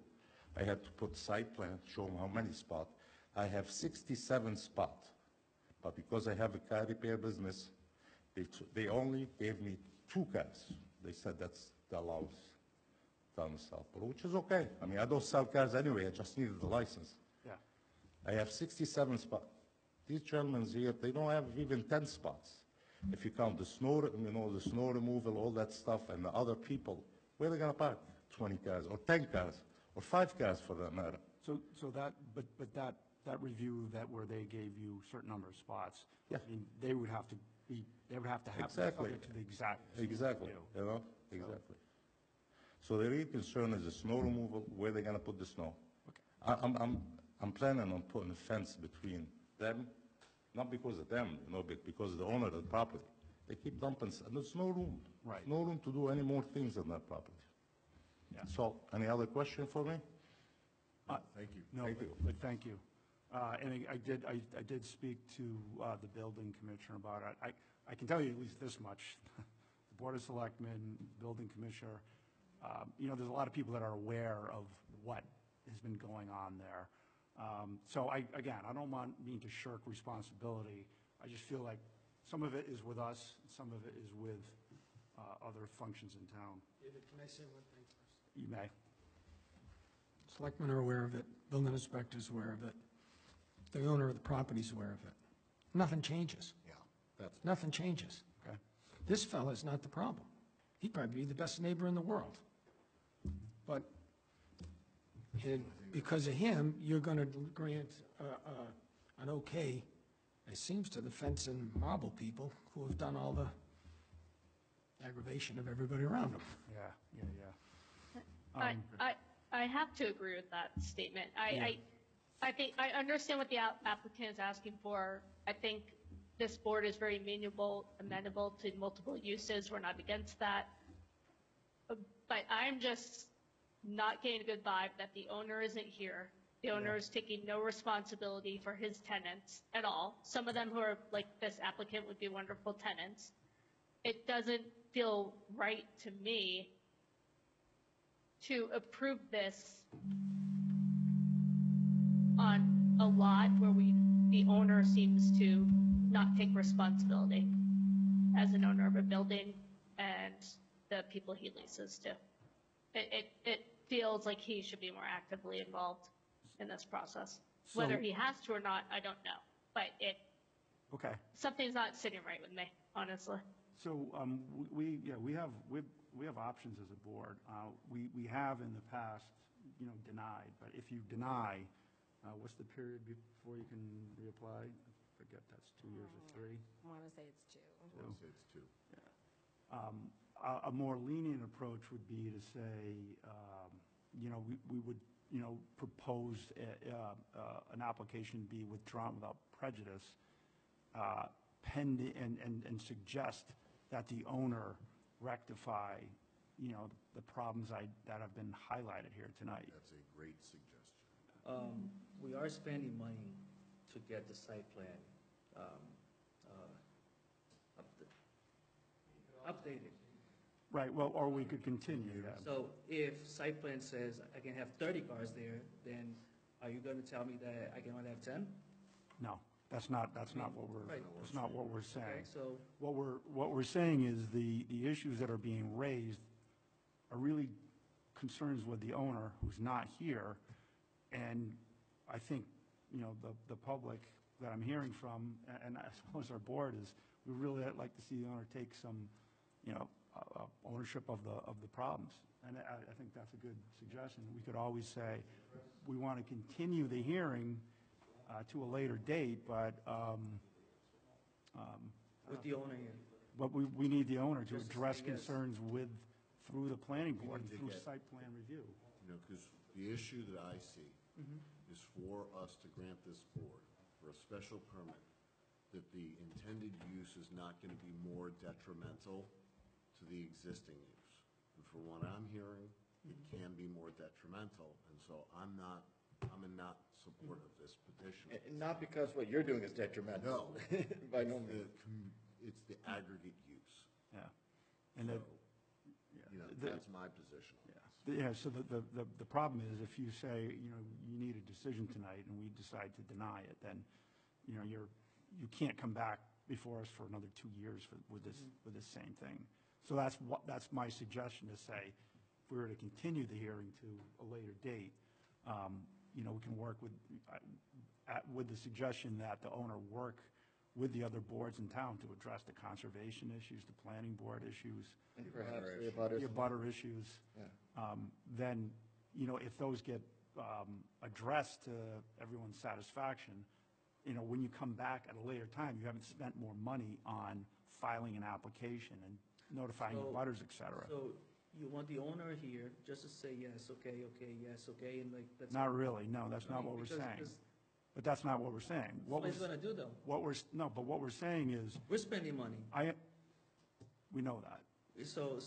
I had to put site plan, show them how many spots. I have 67 spots, but because I have a car repair business, they only gave me 2 cars. They said that's the allows down in Southborough, which is okay. I mean, I don't sell cars anyway, I just needed the license. Yeah. I have 67 spots. These gentlemen here, they don't have even 10 spots. If you count the snow, the snow removal, all that stuff, and the other people, where are they gonna park? 20 cars, or 10 cars, or 5 cars for that matter. So that review where they gave you a certain number of spots, Yeah. I mean, they would have to have Exactly. subject to the exact. same Exactly, review. exactly. So the real concern is the snow removal, where they're gonna put the snow. Okay. I'm planning on putting a fence between them, not because of them, but because of the owner of the property. They keep dumping, and there's no room. Right. No room to do any more things on that property. Yeah. So, any other question for me? Thank you. No, Thank you. but thank you. And I did speak to the building commissioner about it. I can tell you at least this much. The Board of Selectmen, building commissioner, there's a lot of people that are aware of what has been going on there. So I don't mean to shirk responsibility. I just feel like some of it is with us, some of it is with other functions in town. David, can I say one thing first? You may. Selectmen are aware of it, building inspector's aware of it, the owner of the property's aware of it. Nothing changes. Yeah, that's, Nothing changes. Okay. This fella's not the problem. He'd probably be the best neighbor in the world. But because of him, you're going to grant an okay, it seems, to the fence and marble people who have done all the aggravation of everybody around them. Yeah. I have to agree with that statement. I think, I understand what the applicant is asking for. I think this board is very amenable to multiple uses. We're not against that. But I'm just not getting a good vibe that the owner isn't here. The owner is taking no responsibility for his tenants at all. Some of them who are like this applicant would be wonderful tenants. It doesn't feel right to me to approve this on a lot where the owner seems to not take responsibility as an owner of a building and the people he leases to. It feels like he should be more actively involved in this process. Whether he has to or not, I don't know. But Okay. something's not sitting right with me, honestly. So we have options as a board. We have in the past, denied, but if you deny, what's the period before you can reapply? I forget, that's 2 years or 3. I want to say it's 2. I would say it's 2. A more lenient approach would be to say, we would, propose an application be withdrawn without prejudice, pending, and suggest that the owner rectify, the problems that have been highlighted here tonight. That's a great suggestion. We are spending money to get the site plan updated. Right, well, or we could continue that. So if site plan says I can have 30 cars there, then are you going to tell me that I can only have 10? No, that's not what Right. that's not what we're Okay, saying. so What we're saying is the issues that are being raised are really concerns with the owner who's not here. And I think, the public that I'm hearing from, and as well as our board, is we really like to see the owner take some, ownership of the problems. And I think that's a good suggestion. We could always say, we want to continue the hearing to a later date, but with the owner here. but we need the owner to Just to address say yes. concerns through the planning board and need to through get- site plan review. Because the issue that I see is for us to grant this board for a special permit, that the intended use is not going to be more detrimental to the existing use. And from what I'm hearing it can be more detrimental, and so I'm in not support of this petition. And not because what you're doing is detrimental. No. By no It's the means. It's the aggregate use. Yeah. And So, that, you know, the- that's my position on this. yeah, so the problem is if you say, you know, you need a decision tonight and we decide to deny it, then, you know, you can't come back before us for another 2 years with this same thing. So that's my suggestion to say, if we were to continue the hearing to a later date, you know, we can work with the suggestion that the owner work with the other boards in town to address the conservation issues, the planning board issues, And perhaps the abutters. the abutter issues. Yeah. Then, you know, if those get addressed to everyone's satisfaction, you know, when you come back at a later time, you haven't spent more money on filing an application and notifying the So- butters, et cetera. So you want the owner here just to say yes, okay, yes, okay, and like, that's. Not really, no, that's I not mean, what we're because- saying. because But that's not what we're saying. What he's gonna do though? No, but what we're saying is, We're spending money, we know that. so,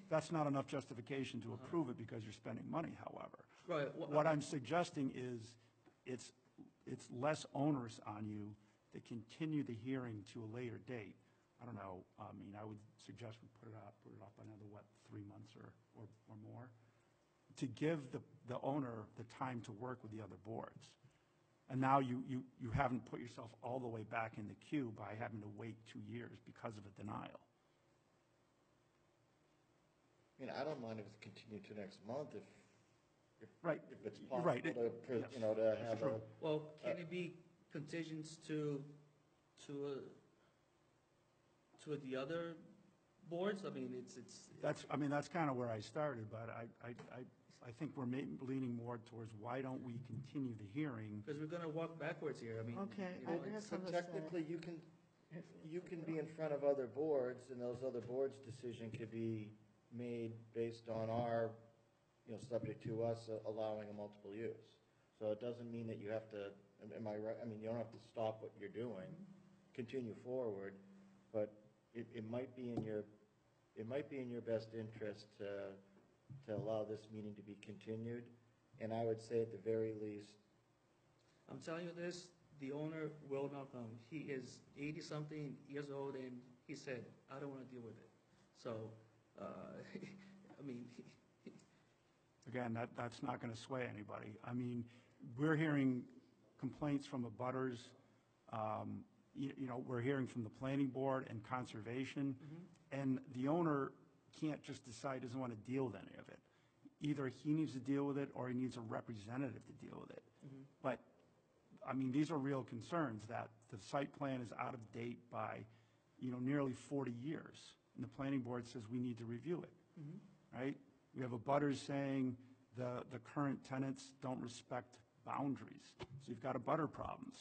That's not enough justification to approve it because you're spending money, however. right. What I'm suggesting is, it's less onerous on you to continue the hearing to a later date. I don't know, I mean, I would suggest we put it up another, 3 months or more, to give the owner the time to work with the other boards. And now you haven't put yourself all the way back in the queue by having to wait 2 years because of a denial. I mean, I don't mind if it's continued to next month Right. if it's You're possible right. to, Yes. you know, to That's have true. Well, can it be contingent to the other boards? I mean, it's. That's kind of where I started, but I think we're leaning more towards why don't we continue the hearing? Because we're gonna walk backwards here, I mean. Okay, you know, I have So something to say. technically, you can be in front of other boards, and those other boards' decision could be made based on our, you know, subject to us allowing a multiple use. So it doesn't mean that you have to, am I right? I mean, you don't have to stop what you're doing, continue forward, but it might be in your best interest to allow this meeting to be continued. And I would say at the very least, I'm telling you this, the owner will not come. He is 80-something years old, and he said, I don't want to deal with it. So, I mean, Again, that's not going to sway anybody. I mean, we're hearing complaints from abutters, you know, we're hearing from the planning board and conservation, and the owner can't just decide he doesn't want to deal with any of it. Either he needs to deal with it, or he needs a representative to deal with it. But, I mean, these are real concerns, that the site plan is out of date by, you know, nearly 40 years, and the planning board says we need to review it, right? We have abutters saying the current tenants don't respect boundaries, so you've got abutter problems.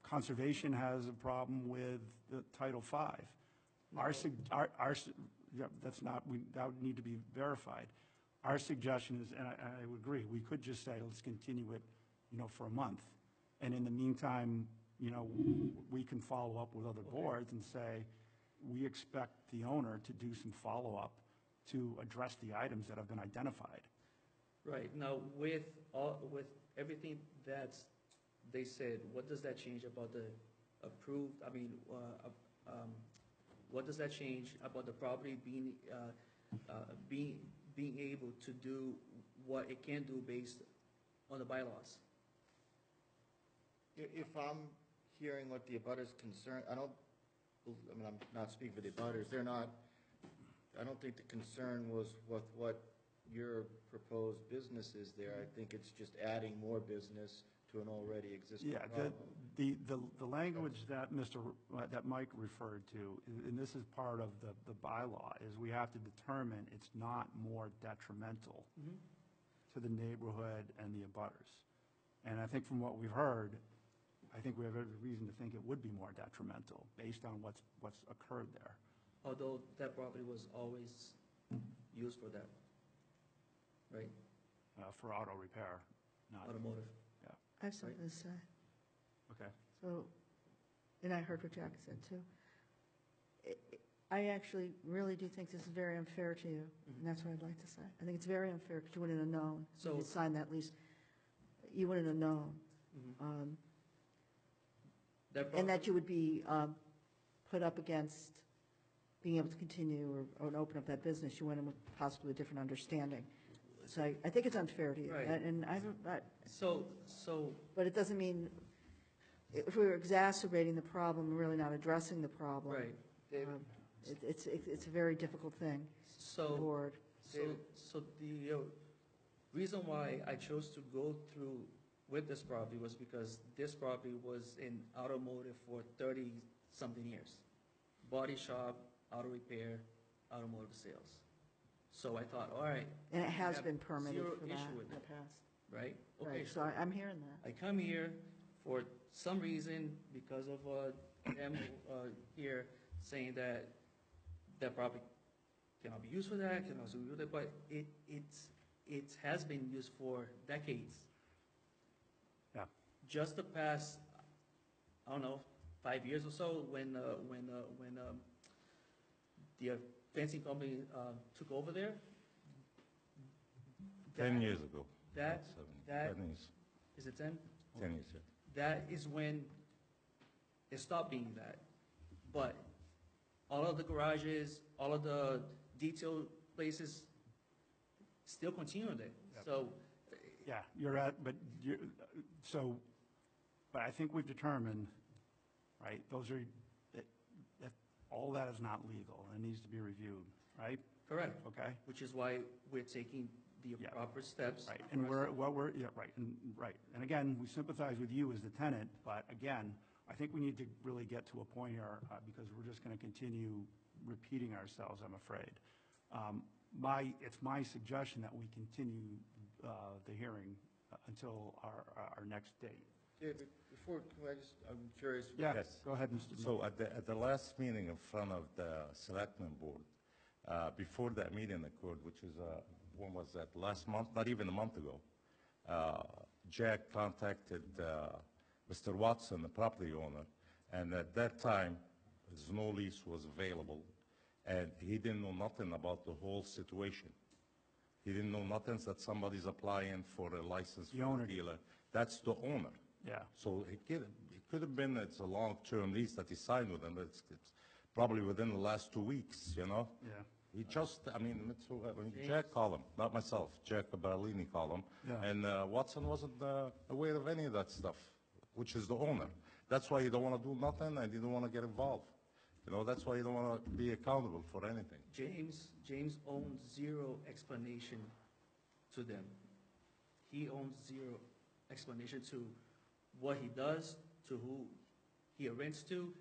Conservation has a problem with the Title V. Yeah, that would need to be verified. Our suggestion is, and I would agree, we could just say, let's continue it, you know, for a month. And in the meantime, you know, we can follow up with other boards and say, we expect the owner to do some follow-up to address the items that have been identified. right, now, with everything that's, they said, what does that change about the approved, I mean, what does that change about the property being able to do what it can do based on the bylaws? if I'm hearing what the abutters concern, I mean, I'm not speaking for the abutters, I don't think the concern was with what your proposed business is there. I think it's just adding more business to an already existing Yeah, problem. the language that that Mike referred to, and this is part of the bylaw, is we have to determine it's not more detrimental to the neighborhood and the abutters. And I think from what we've heard, I think we have every reason to think it would be more detrimental based on what's occurred there. Although that property was always used for that, right? For auto repair, not, Automotive. I have something to say. okay. So, and I heard what Jack said too. I actually really do think this is very unfair to you, and that's what I'd like to say. I think it's very unfair because you wouldn't have known. So- If you signed that lease, you wouldn't have known. And that you would be put up against being able to continue or open up that business. You went in with possibly a different understanding. So I think it's unfair to you. Right. And So, but it doesn't mean, if we were exacerbating the problem, and really not addressing the problem. right, David, It's a very difficult thing for the so, board. so the reason why I chose to go through with this property was because this property was in automotive for 30-something years. Body shop, auto repair, automotive sales. So I thought, all right. And it we has have been permitted zero for that issue with in the it, past. right? Okay, Right, so I'm hearing that. I come here for some reason because of them here saying that that property cannot be used for that, cannot be used for that, but it has been used for decades. Yeah. Just the past, I don't know, 5 years or so, when the fencing company took over there. 10 that- years ago. That, Not 7, that, 10 years. is it 10? 10 years, yeah. That is when it stopped being that. But all of the garages, all of the detail places still continue there. Yep. So, Yeah, you're at, but you, so, but I think we've determined, right, those are, that all that is not legal and needs to be reviewed, right? correct, Okay? which is why we're taking the Yeah. proper steps. Right, and right, and again, we sympathize with you as the tenant, but again, I think we need to really get to a point here, because we're just gonna continue repeating ourselves, I'm afraid. It's my suggestion that we continue, the hearing until our next date. David, before, can I just, I'm curious. Yeah, Yes. go ahead, Mr. So at the last meeting in front of the selectmen board, before that meeting occurred, which is, when was that, last month, not even a month ago, Jack contacted Mr. Watson, the property owner, and at that time, no lease was available, and he didn't know nothing about the whole situation. He didn't know nothing that somebody's applying for a license The for owner a did. dealer. That's the owner. Yeah. So it could have been, it's a long-term lease that he signed with them, but it's probably within the last 2 weeks, you know? Yeah. He just, Jack called him, not myself, Jack Barlini called him. Yeah. And Watson wasn't aware of any of that stuff, which is the owner. That's why you don't want to do nothing and you don't want to get involved. You know, that's why you don't want to be accountable for anything. James owns zero explanation to them. He owns zero explanation to what he does, to who he rents to,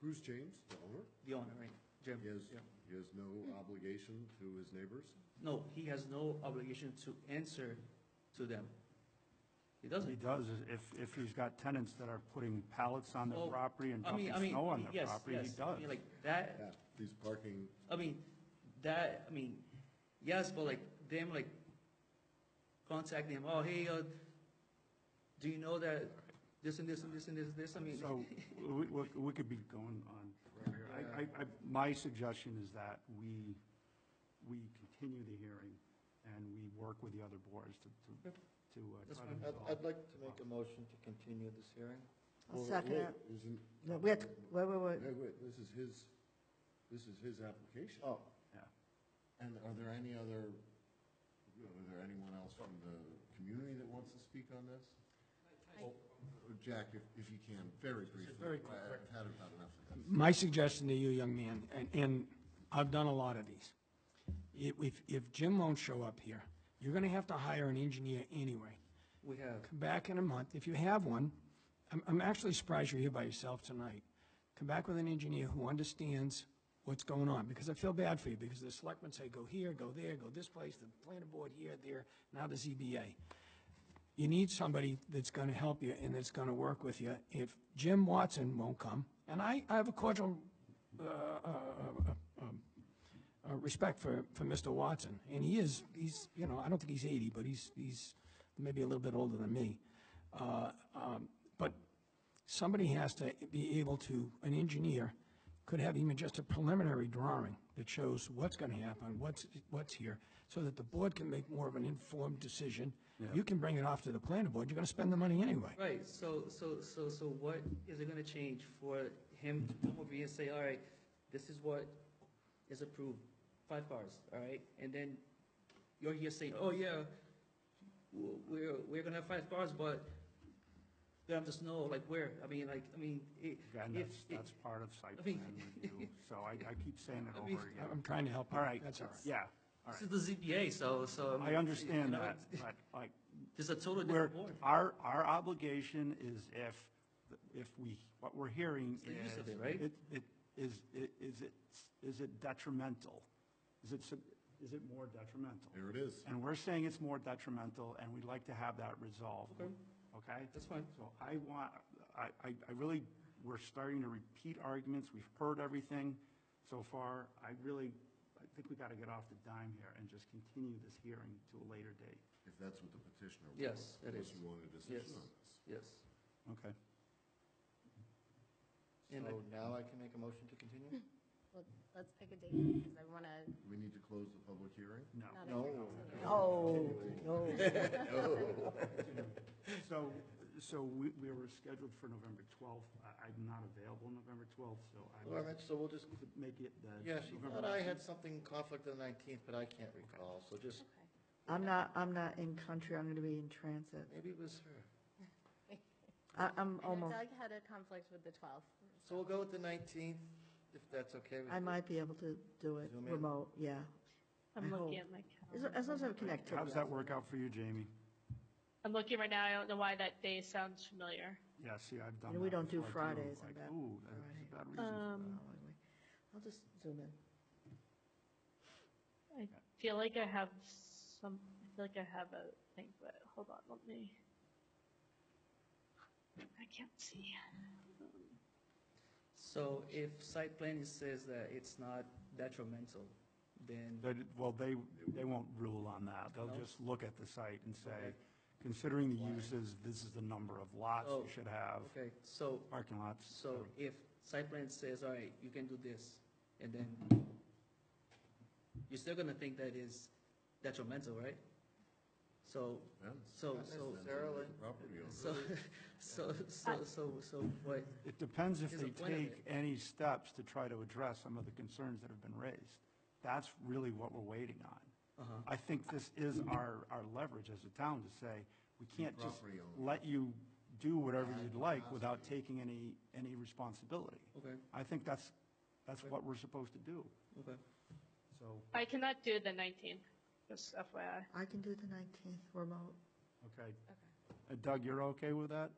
Who's James, the owner? the owner, right? Jim. He has, Yeah. he has no obligation to his neighbors? No, he has no obligation to answer to them. He He doesn't. does, if he's got tenants that are putting pallets on their Oh, property and I mean, dumping snow on their yes, property, he yes. does. I mean, like that, Yeah, he's parking, yes, but like them like contacting him, oh, hey, do you know that this and this and this and this and this? I mean, So, we could be going on forever here. My suggestion is that we continue the hearing and we work with the other boards to That's try fine. to resolve. I'd like to make a motion to continue this hearing. I'll second it. isn't, No, we have to, wait. wait, this is his application. Oh, Yeah. And are there anyone else from the community that wants to speak on this? Oh, Jack, if you can, very briefly. very quick. I've had about enough of this. My suggestion to you, young man, and I've done a lot of these, if Jim won't show up here, you're gonna have to hire an engineer anyway. we have, Come back in a month. If you have one, I'm actually surprised you're here by yourself tonight. Come back with an engineer who understands what's going on, because I feel bad for you, because the selectmen say, go here, go there, go this place, the planning board here, there, now the ZBA. You need somebody that's gonna help you and that's gonna work with you. If Jim Watson won't come, and I have a cordial respect for Mr. Watson, and he's, you know, I don't think he's 80, but he's maybe a little bit older than me. But somebody has to be able to, an engineer could have even just a preliminary drawing that shows what's going to happen, what's here, so that the board can make more of an informed decision. You can bring it off to the planning board, you're going to spend the money anyway. Right, so what is it gonna change for him to come over here and say, all right, this is what is approved, 5 cars, all right? And then you're here saying, oh, yeah, we're gonna have 5 cars, but they have the snow, like where? Again, if, that's part of site I plan mean- review, so I keep saying it I over mean- again. I'm trying to help you. All right, That's all right. yeah, all this right. is the ZBA, so. I understand you know, that, but like, It's a totally we're, different board. our obligation is if we, what we're hearing It's the is. use of it, right? Is it detrimental? Is it more detrimental? Here it is. And we're saying it's more detrimental, and we'd like to have that resolved. Okay. Okay? That's fine. So I really, we're starting to repeat arguments. We've heard everything so far. I think we got to get off the dime here and just continue this hearing to a later date. If that's what the petitioner wants. Yes, it Unless is. you wanted a Yes, decision on this. yes. Okay. And So now I can make a motion to continue? Well, let's pick a date, because I want to, Do we need to close the public hearing? No. not No. So we were scheduled for November 12th. I'm not available November 12th, so I All right, so we'll just, would make it the. yeah, she November thought I 19th. had something conflict on the 19th, but I can't recall, so just, okay. I'm not in country, I'm going to be in transit. maybe it was her. I'm I know almost, Doug had a conflict with the 12th. So we'll go with the 19th, if that's okay with you. I might be able to do it Zoom in? remote, yeah. I'm I looking hope. at my As calendar. as long as I have connectivity. How does that work out for you, Jamie? I'm looking right now, I don't know why that day sounds familiar. Yeah, see, I've done You know, we that don't do before, too. Fridays, I'm Like, bad. ooh, that's a Friday. bad reason for that. I'll just zoom in. I feel like I have a thing, but hold on, let me. I can't see. So if site planning says that it's not detrimental, then, Well, they won't rule on that. They'll No? just look at the site and say, Okay. considering the uses, this is the number of lots Oh, you should have, okay, so, parking lots. so if site plan says, all right, you can do this, and then you're still gonna think that is detrimental, right? So, Depends. so, Not so, necessarily. Property owner. so what, It depends if Here's they the point of take any steps to try to address some of the concerns that have been raised. That's really what we're waiting on. I think this is our leverage as a town to say, we can't just Property owner. let you do whatever you'd like without taking any responsibility. okay, I think that's what we're supposed to do. okay. So, I cannot do the 19th, just FYI. I can do the 19th remote. okay. Okay. Doug, you're okay with that?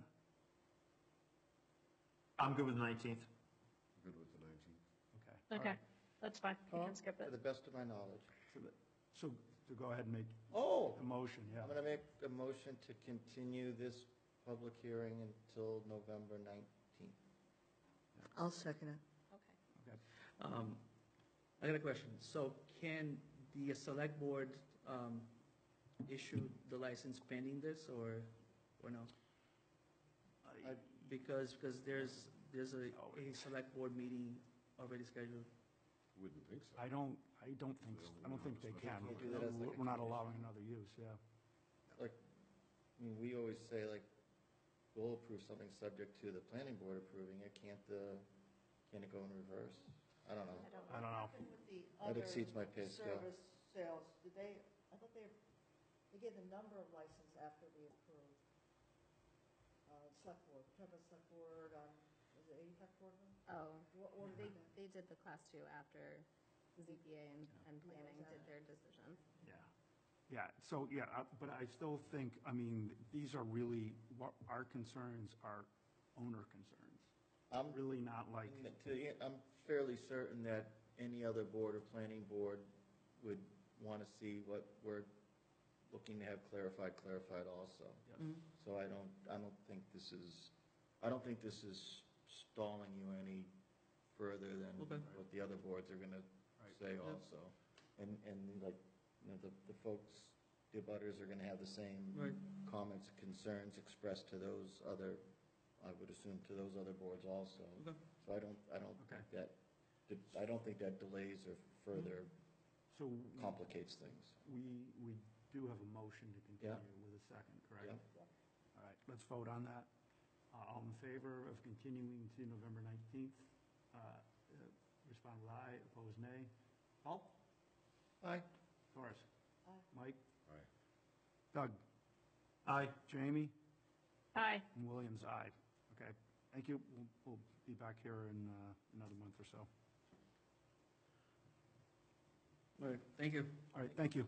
I'm good with the 19th. Good with the 19th. Okay. All Okay, right. that's fine, we can skip To it. the best of my knowledge. So go ahead and make Oh, a motion, yeah. I'm gonna make a motion to continue this public hearing until November 19th. I'll second it. Okay. Okay. I got a question. So can the select board issue the license pending this, or no? Because there's a select board meeting already scheduled. Wouldn't think so. I don't think they can. Can't do that as like a We're not condition. allowing another use, yeah. Like, I mean, we always say, like, we'll approve something subject to the planning board approving it. Can't it go in reverse? I don't know. I don't know. That exceeds my pay scale. Service sales, did they, I thought they gave the number of license after we approved. Select board, talk about select board, was it 85 board? Oh, What did they did the class 2 after ZBA and planning did their decisions. Yeah, yeah, so, yeah, but I still think, I mean, these are really, what our concerns are owner concerns. I'm Really not like, I'm fairly certain that any other board or planning board would want to see what we're looking to have clarified also. yes. So I don't think this is stalling you any further than Okay. what the other boards are gonna Right. say also. And like, you know, the folks, the abutters are gonna have the same Right. comments, concerns expressed to those other, I would assume to those other boards also. Okay. So I don't Okay. think that I don't think that delays or further So complicates things. we do have a motion to Yeah. continue with a second, correct? Yeah. All right, let's vote on that. All in favor of continuing to November 19th? Respond with aye, opposed nay. Paul? Aye. Doris? Mike? Aye. Doug? Aye. Jamie? Aye. And Williams, aye. Okay, thank you. We'll be back here in another month or so. All right, thank you. All right, thank you.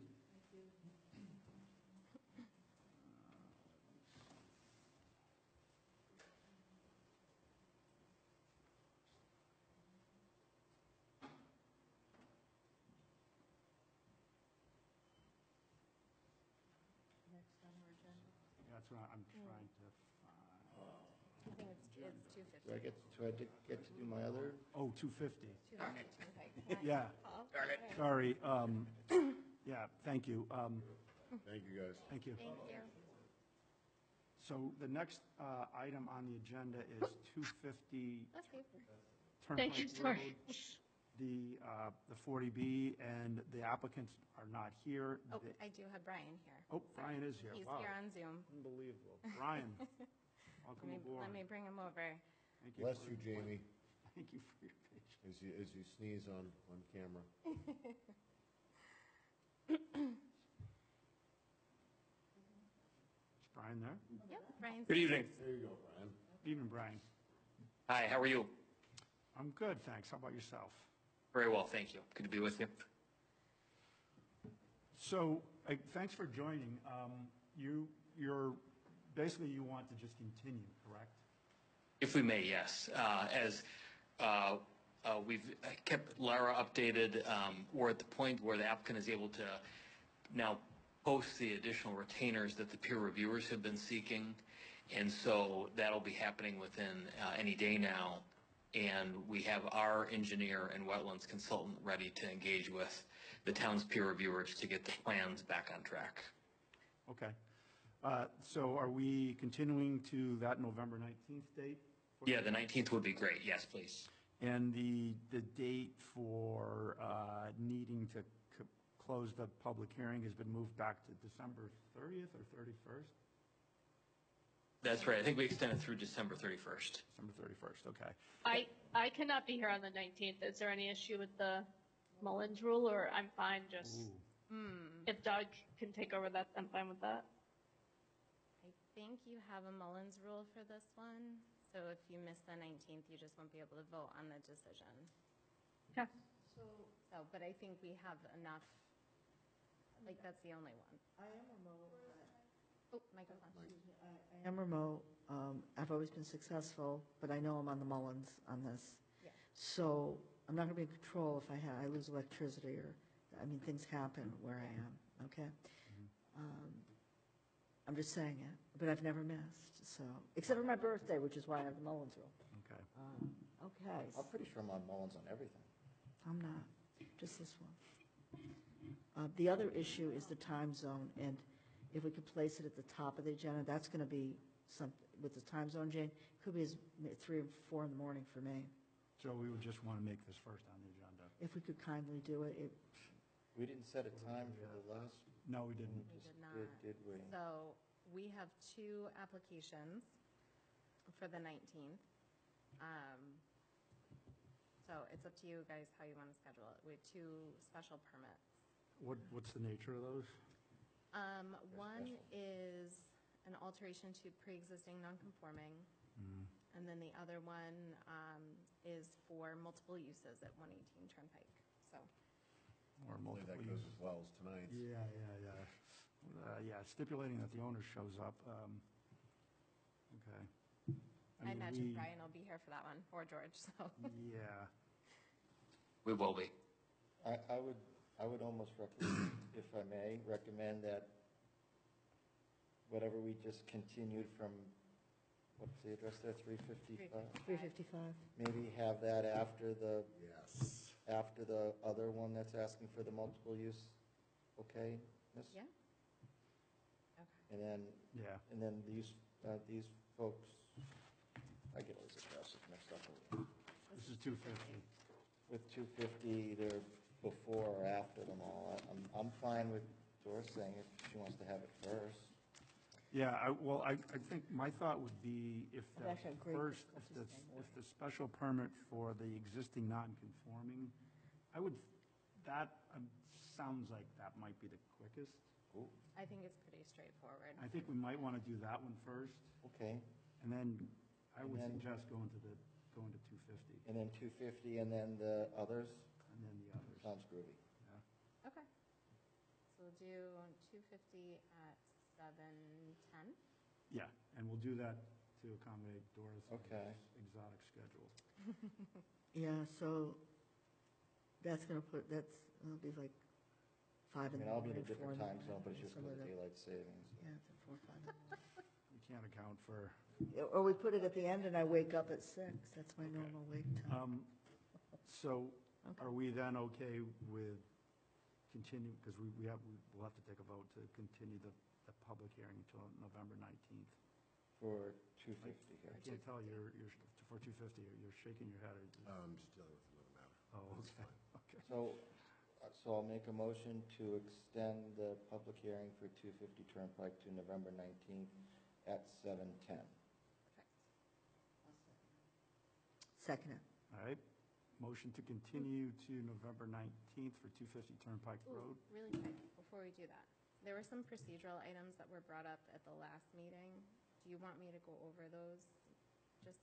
That's what I'm trying to find. I think it's 2:50. Do I get to do my other? Oh, 250. 2:50. Yeah. Darn it. Sorry. Yeah, thank you. Thank you, guys. Thank you. Thank you. So the next item on the agenda is 250 Okay. Thank you, Turnpike sorry. Road, the 40B, and the applicants are not here. Oh, I do have Brian here. Oh, Brian is here. He's Wow. here on Zoom. Unbelievable. Brian, welcome aboard. Let me bring him over. Thank you Bless for- you, Jamie, Thank you for your patience. as you sneeze on camera. Is Brian there? Yep, Brian's. Good evening. There you go, Brian. Evening, Brian. Hi, how are you? I'm good, thanks. How about yourself? Very well, thank you. Good to be with you. So, thanks for joining. You're, basically you want to just continue, correct? If we may, yes. As we've kept Lara updated, we're at the point where the applicant is able to now post the additional retainers that the peer reviewers have been seeking. And so that'll be happening within any day now. And we have our engineer and wetlands consultant ready to engage with the town's peer reviewers to get the plans back on track. Okay. So are we continuing to that November 19th date? Yeah, the 19th would be great. Yes, please. And the date for needing to close the public hearing has been moved back to December 30th or 31st? That's right. I think we extended through December 31st. December 31st, okay. I cannot be here on the 19th. Is there any issue with the Mullins rule, or I'm fine just, if Doug can take over that, I'm fine with that. I think you have a Mullins rule for this one, so if you miss the 19th, you just won't be able to vote on the decision. Okay. So, but I think we have enough, like, that's the only one. I am remote. Oh, microphone. I am remote. I've always been successful, but I know I'm on the Mullins on this. Yeah. So I'm not going to be in control if I lose electricity or, I mean, things happen where I am, okay? I'm just saying it, but I've never missed, so, except for my birthday, which is why I have the Mullins rule. Okay. Okay, I'm pretty sure I'm on Mullins on everything. I'm not, just this one. The other issue is the time zone, and if we could place it at the top of the agenda, that's going to be some, with the time zone, Jane, could be as 3 or 4 in the morning for me. So we would just want to make this first on the agenda. If we could kindly do it, We didn't set a time for the last, No, we didn't. We did not. did we? So we have 2 applications for the 19th. So it's up to you guys how you want to schedule it. We have 2 special permits. What's the nature of those? One is an alteration to pre-existing non-conforming, and then the other one is for multiple uses at 118 Turnpike, so. Or Hopefully that multiple goes uses? as well as tonight. Yeah, stipulating that the owner shows up. Okay. I mean, imagine Brian will be here for that one, or George, so. Yeah. We will be. I would almost recommend, if I may, recommend that whatever we just continued from, what's the address there, 355? 3:55. Maybe have that after the Yes. other one that's asking for the multiple use, okay? Miss? Yeah? Okay. And then these folks, I get all these addresses mixed up. This is 250. with 250 either before or after them all. I'm fine with Doris saying if she wants to have it first. Yeah, I think my thought would be if the Actually, I agree with first, what if you're saying. the special permit for the existing non-conforming, I would, that sounds like that might be the quickest. I think it's pretty straightforward. I think we might want to do that one first, Okay, and then I would And then- suggest going to 250, and then 250 and then the others? and then the others. Sounds groovy. Yeah. Okay. So we'll do 250 at 7:10. Yeah, and we'll do that to accommodate Doris' Okay. exotic schedule. Yeah, so that's gonna it'll be like 5 I in mean, the I'll be in morning, a 4 different in the time zone, but it's morning, just because of somewhere daylight savings. Yeah, it's at 4 or 5 in the morning. We can't account for, Or we put it at the end and I wake up at 6, that's my normal wake time. so are we then okay with continue, because we'll have to take a vote to continue the public hearing until November 19th. For 250 here. I can't tell, for 250, you're shaking your head. I'm just dealing with another matter. Oh, That's okay, fine. okay. So I'll make a motion to extend the public hearing for 250 Turnpike to November 19th at 7:10. Second it. All right, motion to continue to November 19th for 250 Turnpike Ooh, Road. really quick, before we do that, there were some procedural items that were brought up at the last meeting. Do you want me to go over those? Just,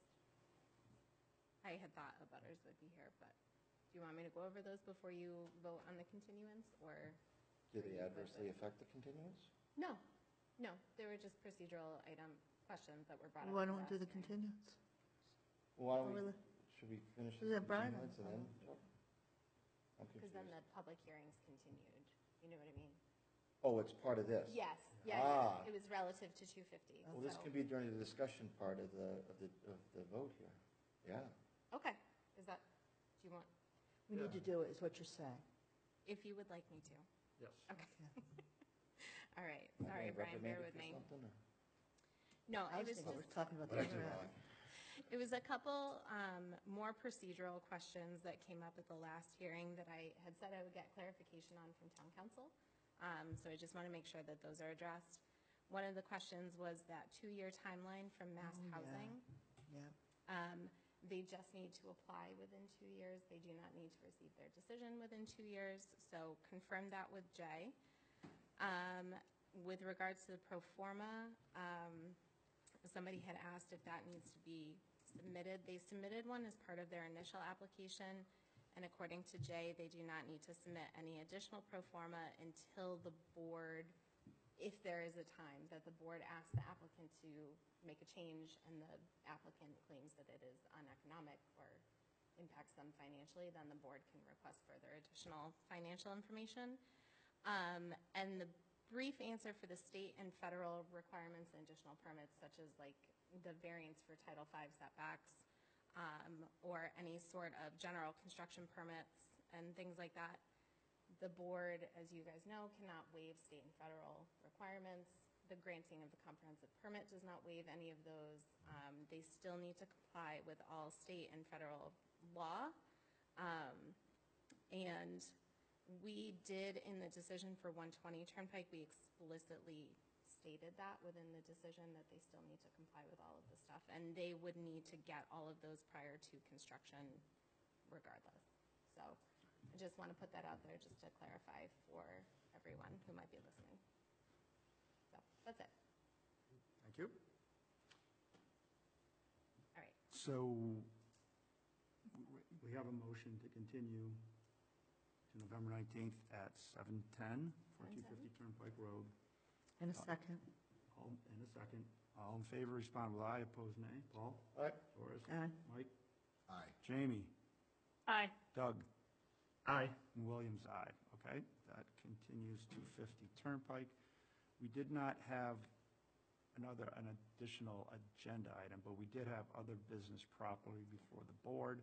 I had thought abutters would be here, but do you want me to go over those before you vote on the continuance, or? Did they adversely affect the continuance? No, they were just procedural questions that were brought up. Why at don't we do the last hearing. continuance? Why don't Over we, the- should we finish Is the that Brian? continuance and then? I'm Because then confused. the public hearing's continued, you know what I mean? Oh, it's part of this? Yes, yeah, Ah. it was relative to 250. Well, this so- can be during the discussion part of the vote here. Yeah. Okay, is that, do you want, We need to do it, is what you're saying. if you would like me to? Yes. Okay. All right, Am I sorry, being Brian, bear reprimanded with for me. something, or? No, I it was was thinking just, we're talking about the What I do other wrong? it was a couple more procedural questions that came up at the last hearing that I had said I would get clarification on from town council. So I just want to make sure that those are addressed. One of the questions was that 2-year timeline from mass Oh, yeah. housing. Yeah. They just need to apply within 2 years. They do not need to receive their decision within 2 years. So confirm that with Jay. With regards to the pro forma, somebody had asked if that needs to be submitted. They submitted one as part of their initial application, and according to Jay, they do not need to submit any additional pro forma until the board, if there is a time that the board asks the applicant to make a change and the applicant claims that it is uneconomic or impacts them financially, then the board can request further additional financial information. And the brief answer for the state and federal requirements and additional permits, such as like the variance for Title V setbacks, or any sort of general construction permits and things like that, the board, as you guys know, cannot waive state and federal requirements. The granting of the comprehensive permit does not waive any of those. They still need to comply with all state and federal law. And we did, in the decision for 120 Turnpike, we explicitly stated that within the decision that they still need to comply with all of this stuff. And they would need to get all of those prior to construction regardless. So I just want to put that out there just to clarify for everyone who might be listening. So that's it. Thank you. All right. So we have a motion to continue to November 19th at 7:10 for 250 Turnpike Road. In a second. In a second. All in favor, respond with aye. Opposed, nay. Paul? Aye. Doris? Aye. Mike? Aye. Jamie? Aye. Doug? Aye. And Williams, aye. Okay, that continues to 50 Turnpike. We did not have an additional agenda item, but we did have other business properly before the board.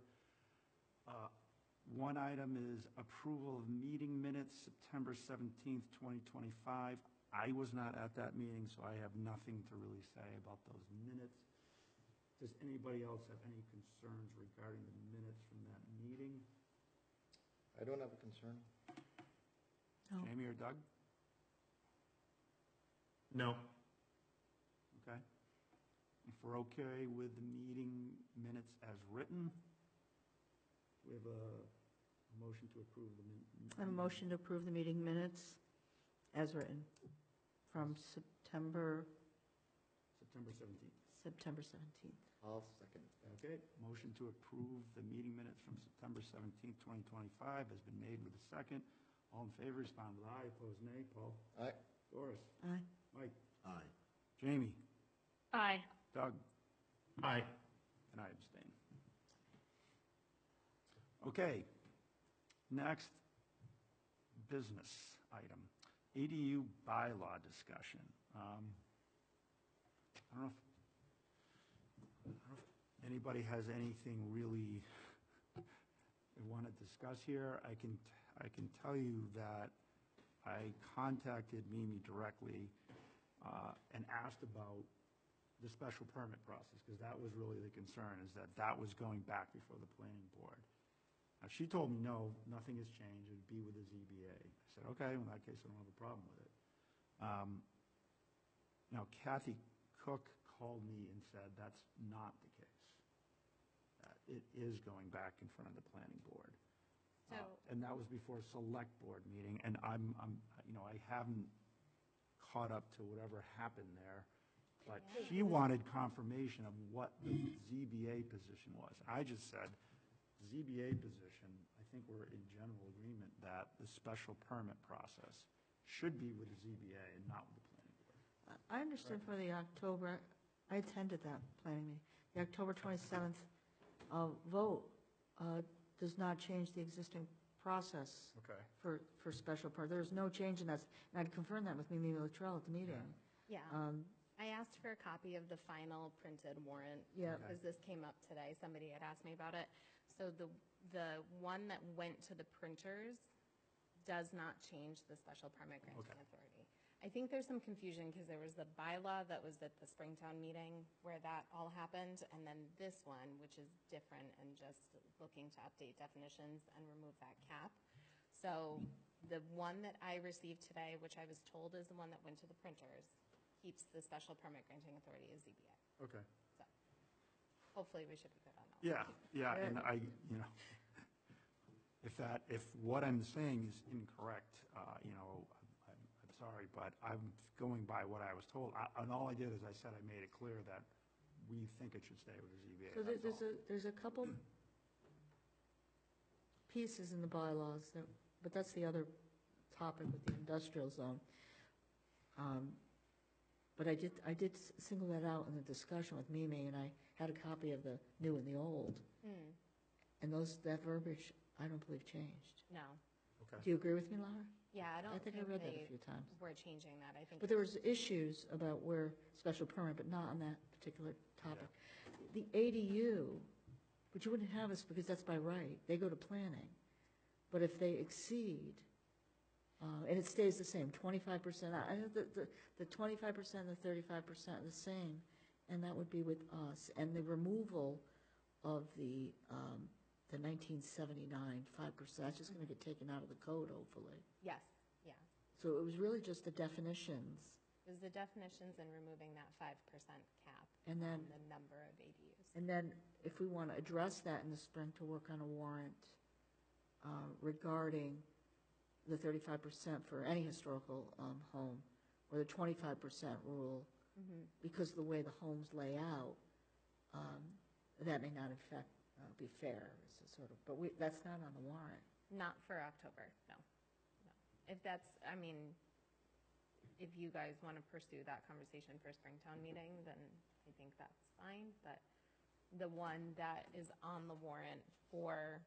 One item is approval of meeting minutes, September 17th, 2025. I was not at that meeting, so I have nothing to really say about those minutes. Does anybody else have any concerns regarding the minutes from that meeting? I don't have a concern. No. Jamie or Doug? No. Okay. If we're okay with the meeting minutes as written, we have a motion to approve the I have a motion to approve the meeting minutes as written from September September 17th. 17th. I'll second. Okay, motion to approve the meeting minutes from September 17th, 2025 has been made with a second. All in favor, respond with aye, opposed nay. Paul? Aye. Doris? Aye. Mike? Aye. Jamie? Aye. Doug? Aye. And I abstain. Okay, next business item, ADU bylaw discussion. I don't know if anybody has anything really they want to discuss here. I can tell you that I contacted Mimi directly and asked about the special permit process, because that was really the concern, is that that was going back before the planning board. Now, she told me, no, nothing has changed, it'd be with the ZBA. I said, okay, in that case, I don't have a problem with it. Now, Kathy Cook called me and said that's not the case. That it is going back in front of the planning board. And that was before a select board meeting, and I haven't caught up to whatever happened there, but she wanted confirmation of what the ZBA position was. I just said, ZBA position, I think we're in general agreement that the special permit process should be with the ZBA and not with the planning board. I understood for the October, I attended that planning meeting, the October 27th vote does not change the existing process Okay. for special permit. There's no change in that, and I'd confirm that with Mimi Luttrell at the meeting. Yeah. I asked for a copy of the final printed warrant. Yeah. Because this came up today. Somebody had asked me about it. So the one that went to the printers does not change the special permit granting authority. I think there's some confusion because there was the bylaw that was at the Springtown meeting where that all happened, and then this one, which is different and just looking to update definitions and remove that cap. So the one that I received today, which I was told is the one that went to the printers, keeps the special permit granting authority as ZBA. Okay. So hopefully we should be good on that. Yeah, and if what I'm saying is incorrect, I'm sorry, but I'm going by what I was told. And all I did is I said I made it clear that we think it should stay with the ZBA. So that's all. there's a couple pieces in the bylaws, but that's the other topic with the industrial zone. But I did single that out in the discussion with Mimi, and I had a copy of the new and the old. And that verbiage, I don't believe changed. No. Okay. Do you agree with me, Laura? Yeah, I don't think I read that a few times. we're changing that. I think. But there was issues about where special permit, but not on that particular topic. The ADU, but you wouldn't have us because that's by right. They go to planning. But if they exceed, and it stays the same, 25%, the 25% and the 35% are the same, and that would be with us. And the removal of the 1979 5%, that's just going to get taken out of the code, hopefully. Yes, yeah. So it was really just the definitions. It was the definitions and removing that 5% cap And then- on the number of ADUs. And then if we want to address that in the spring, to work on a warrant regarding the 35% for any historical home, or the 25% rule, because of the way the homes lay out, that may not in fact be fair, is a sort of, but that's not on the warrant. Not for October, no. If that's, if you guys want to pursue that conversation for Springtown meeting, then I think that's fine. But the one that is on the warrant for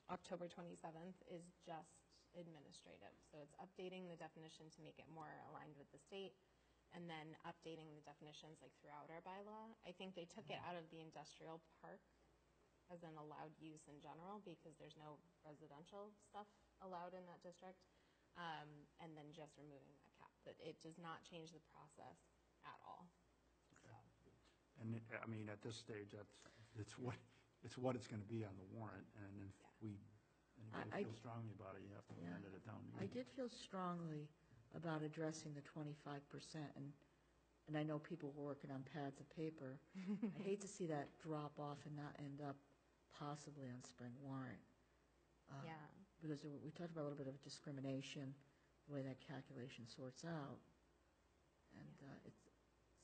October 27th is just administrative. So it's updating the definition to make it more aligned with the state, and then updating the definitions like throughout our bylaw. I think they took it out of the industrial park as an allowed use in general because there's no residential stuff allowed in that district, and then just removing that cap. But it does not change the process at all. So. And at this stage, it's what it's going to be on the warrant, and if we And I- if you feel strongly about it, you have to Yeah. amend it at town I meeting. did feel strongly about addressing the 25%, and I know people were working on pads of paper. I hate to see that drop off and not end up possibly on spring warrant. Yeah. Because we talked about a little bit of discrimination, the way that calculation sorts out. And it's,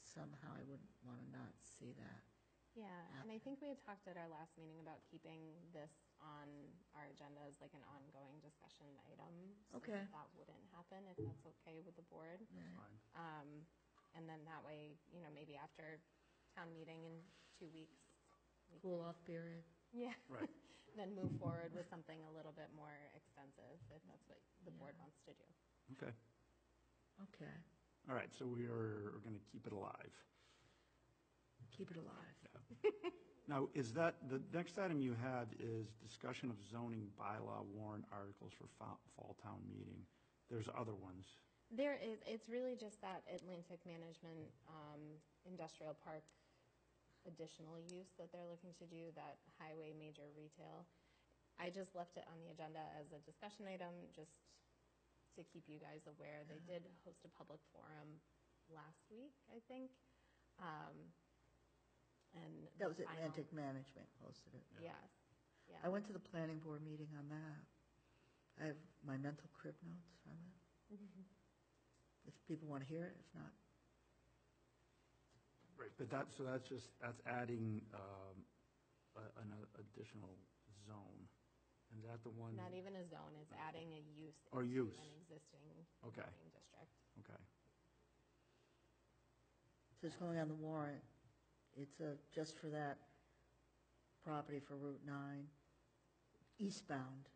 somehow I wouldn't want to not see that. Yeah, and I think we had talked at our last meeting about keeping this on our agenda as like an ongoing discussion item. So Okay. that wouldn't happen, if that's okay with the board. Fine. And then that way, maybe after town meeting in 2 weeks. we Cool can- off period. Yeah. Right. Then move forward with something a little bit more extensive, if that's what the board wants to do. Okay. Okay, All right, so we're going to keep it alive. keep it alive. Now, is that, the next item you had is discussion of zoning bylaw warrant articles for fall town meeting. There's other ones. There is, it's really just that Atlantic Management Industrial Park additional use that they're looking to do, that highway major retail. I just left it on the agenda as a discussion item, just to keep you guys aware. They did host a public forum last week, I think. And That was the final- Atlantic Management hosted it. Yes, yeah. I went to the planning board meeting on that. I have my mental crib notes from it. If people want to hear it, if not, Right, but that's adding an additional zone. Is that the one? Not even a zone, it's adding a use Or into use. an existing Okay. zoning district. Okay. so it's going on the warrant. It's just for that property for Route 9, eastbound.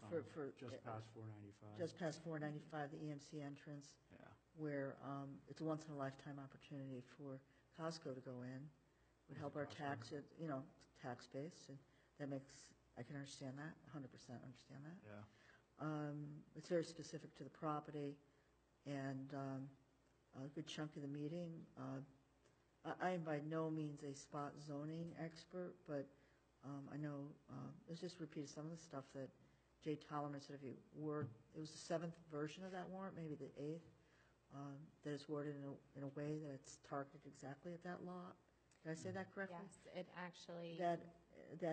For Just past 495. just past 495, the EMC entrance, Yeah. where it's a once-in-a-lifetime opportunity for Costco to go in. Would help our tax base, and that makes, I can understand that, 100% understand that. Yeah. It's very specific to the property, and a good chunk of the meeting. I am by no means a spot zoning expert, but I know, let's just repeat some of the stuff that Jay Tollerman said. If you word, it was the 7th version of that warrant, maybe the 8th, that is worded in a way that it's targeted exactly at that lot. Did I say that correctly? Yes, it actually That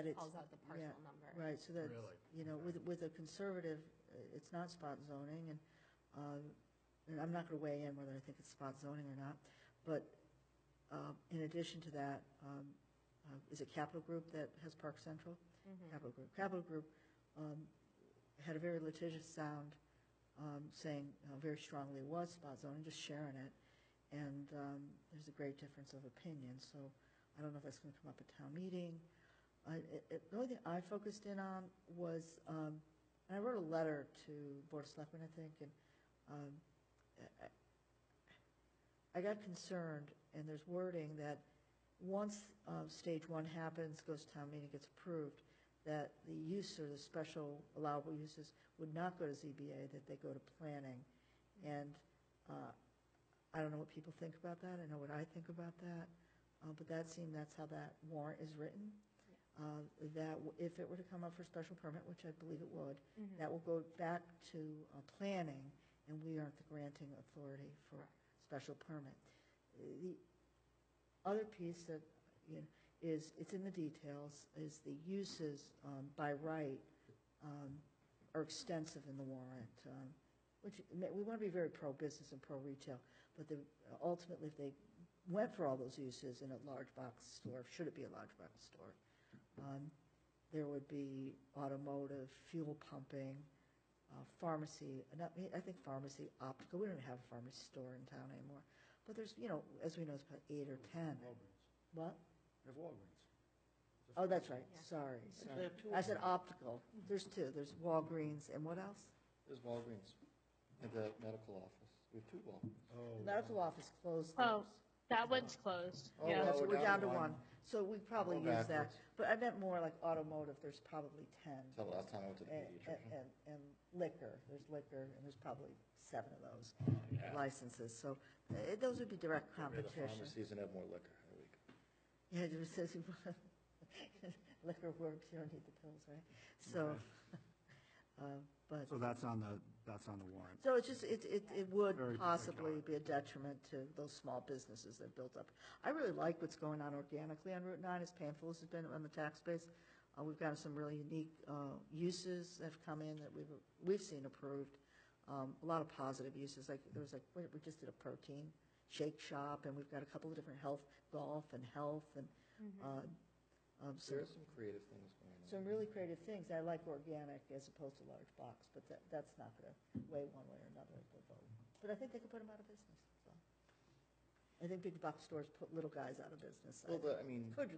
it's. calls out the parcel yeah, number. Right, so that, Really? with a conservative, it's not spot zoning, and I'm not going to weigh in whether I think it's spot zoning or not, but in addition to that, is it Capital Group that has Park Central? Capital Group had a very litigious sound, saying very strongly it was spot zoning, just sharing it, and there's a great difference of opinion, so I don't know if that's going to come up at town meeting. The only thing I focused in on was, and I wrote a letter to Board of Selectmen, I think, and I got concerned, and there's wording that once stage 1 happens, goes to town meeting, gets approved, that the use or the special allowable uses would not go to ZBA, that they go to planning. And I don't know what people think about that. I know what I think about that. But that's how that warrant is written. That if it were to come up for special permit, which I believe it would, that will go back to planning, and we aren't the granting authority for special permit. The other piece that, is, it's in the details, is the uses by right are extensive in the warrant, which we want to be very pro-business and pro-retail, but ultimately, if they went for all those uses in a large box store, should it be a large box store, there would be automotive, fuel pumping, pharmacy, I think pharmacy, optical, we don't have a pharmacy store in town anymore, but there's, as we know, it's about 8 or 10. What? They have Walgreens. Oh, that's right, sorry. They have two I of said them. optical, there's 2, there's Walgreens, and what else? There's Walgreens at the medical office. We have 2 Walgreens. The medical office closed Oh, theirs. that one's closed. Oh, Yeah. wow. So we're down to 1, so we probably Go use that, backwards. but I meant more like automotive, there's probably 10. Till the last time I went to the And- pediatrician. And liquor, there's liquor, and there's probably 7 of those licenses, so those would be direct Get rid of the competition. pharmacies and have more liquor. There we go. Yeah, it just says, Liquor works, you don't need the pills, right? So, but, So that's on the warrant. so it's just, it would Very possibly particular. be a detriment to those small businesses that built up. I really like what's going on organically on Route 9, as painful as it's been on the tax base. We've got some really unique uses that have come in that we've seen approved. A lot of positive uses, like there was we just did a protein shake shop, and we've got a couple of different golf and health, and There are some creative things going on. some really creative things. I like organic as opposed to large box, but that's not going to weigh one way or another at the vote. But I think they could put them out of business, so. I think big box stores put little guys out of business. Well, I mean, Could,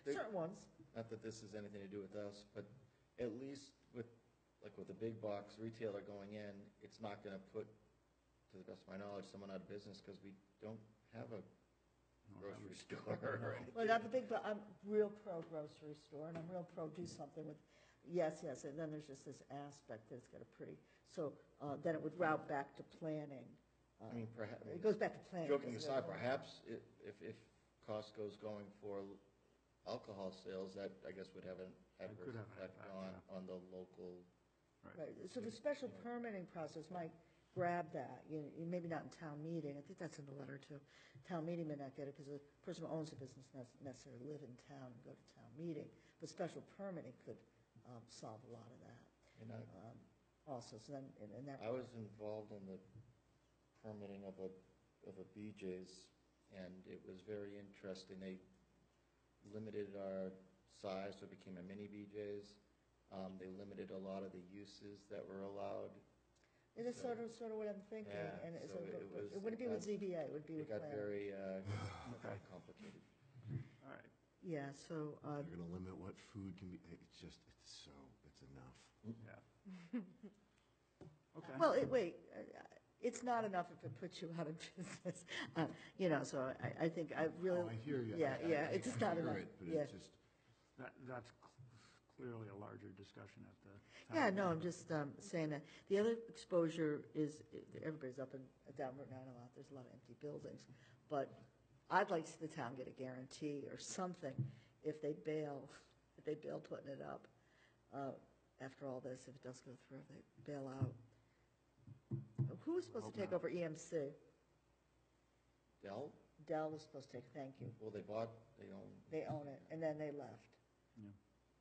they- certain ones. not that this has anything to do with us, but at least with a big box retailer going in, it's not gonna put, to the best of my knowledge, someone out of business, because we don't have a grocery store or anything. Well, not the big, but I'm real pro grocery store, and I'm real pro do something with, yes, and then there's just this aspect that it's got a pretty, so then it would route back to planning. I mean, perhaps. It goes back to planning. Joking doesn't it? aside, perhaps if Costco's going for alcohol sales, that, I guess, would have an adverse could have an effect impact, on the local. Right, so the special permitting process might grab that, maybe not in town meeting, I think that's in the letter too. Town meeting may not get it, because the person who owns the business doesn't necessarily live in town and go to town meeting, but special permitting could solve a lot of that. And Also, so then, in that. I was involved in the permitting of a BJ's, and it was very interesting. They limited our size, so it became a mini BJ's. They limited a lot of the uses that were allowed. It is sort of what I'm thinking, Yeah, and so it wouldn't be with ZBA, it would be It with got planning. very complicated. All right. Yeah, so, You're gonna limit what food can be, it's enough. Yeah. Okay. well, it's not enough if it puts you out of business, so I think I really. Oh, I hear you. Yeah, I it's just not hear enough, it, but yeah. it's just, That's clearly a larger discussion at the. Yeah, town no, I'm meeting. just saying that. The other exposure is, everybody's up and down Route 9 a lot, there's a lot of empty buildings. But I'd like to see the town get a guarantee or something if they bail putting it up. After all this, if it does go through, if they bail out. Who was supposed to take over EMC? Dell, Dell was supposed to take, thank you. well, they own. They own it, and then they left.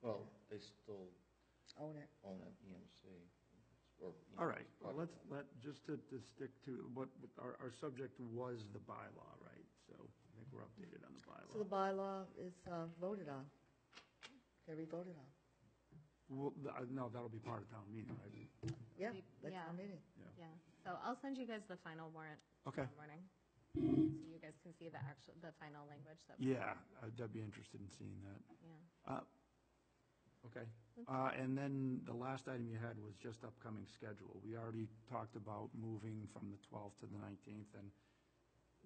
Well, they still Own it. own an EMC. Or, All right, well, part of let's, just to stick to what, our subject was the bylaw, right? So I think we're updated on the bylaw. So the bylaw is voted on. Gonna be voted on. Well, no, that'll be part of town meeting, right? Yeah, We- that's yeah. our meeting. Yeah, so I'll send you guys the final warrant Okay. tomorrow morning, so you guys can see the final language that. Yeah, I'd be interested in seeing that. Yeah. Okay. And then the last item you had was just upcoming schedule. We already talked about moving from the 12th to the 19th, and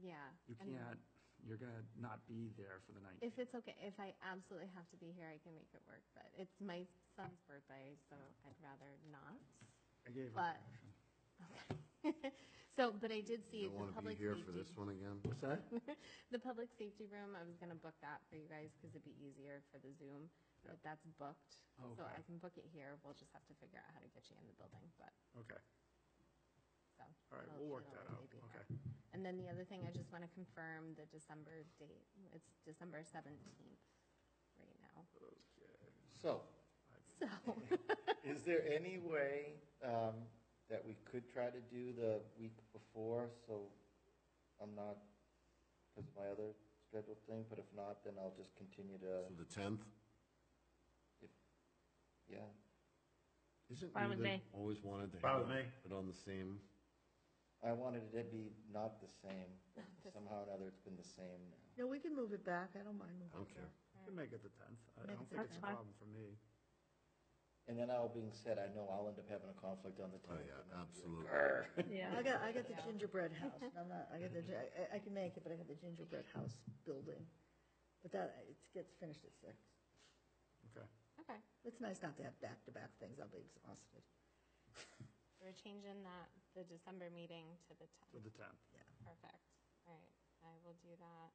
Yeah. you and can't, you're going to not be there for the 19th. If it's okay, if I absolutely have to be here, I can make it work, but it's my son's birthday, so I'd rather not. I gave her But, permission. so, but I did see you the don't wanna be public here for safety, this one again? What's that? the public safety room, I was gonna book that for you guys, because it'd be easier for the Zoom, but that's booked. So Okay. I can book it here, we'll just have to figure out how to get you in the building, but, Okay. so. All right, it'll- we'll work it'll that likely out. be Okay. here. And then the other thing, I just want to confirm the December date. It's December 17th right now. So, So, is there any way that we could try to do the week before, so I'm not, because of my other scheduled thing, but if not, then I'll just continue to, So the 10th? yeah. Isn't Fine with you that me. always wanted to Fine have with me. it on the same? I wanted it to be not the same. Somehow or another, it's been the same now. No, we can move it back, I don't mind moving I don't it care. back. You can make it the 10th. I Make don't it think the it's a 10th. problem for me. And then all being said, I know I'll end up having a conflict on the Oh, 10th. yeah, absolutely. Yeah. I got the gingerbread house, I'm not, I can make it, but I got the gingerbread house building. But that, it gets finished at 6. Okay. okay, It's nice not to have back-to-back things, I'll be exhausted. we're changing the December meeting to the So 10th. the 10th. Perfect. All right, I will do that.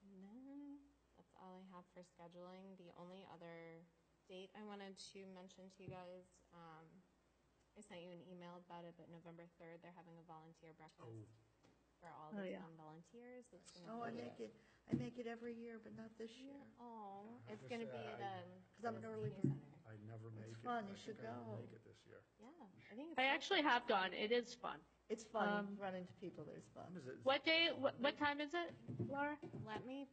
And then, that's all I have for scheduling. The only other date I wanted to mention to you guys, I sent you an email about it, but November 3rd, they're having a volunteer breakfast for all the yeah. town volunteers. It's gonna Oh, I be- make it every year, but not this year. Oh, it's gonna be at, 'Cause I'm an early senior bird. center. I never make it. fun, you I should think I will go. make it this year. Yeah, I think it's. I so actually fun. have gone. It is fun. It's fun, you run into people, there's fun. When is it? What day, what time is it, Laura? Let me,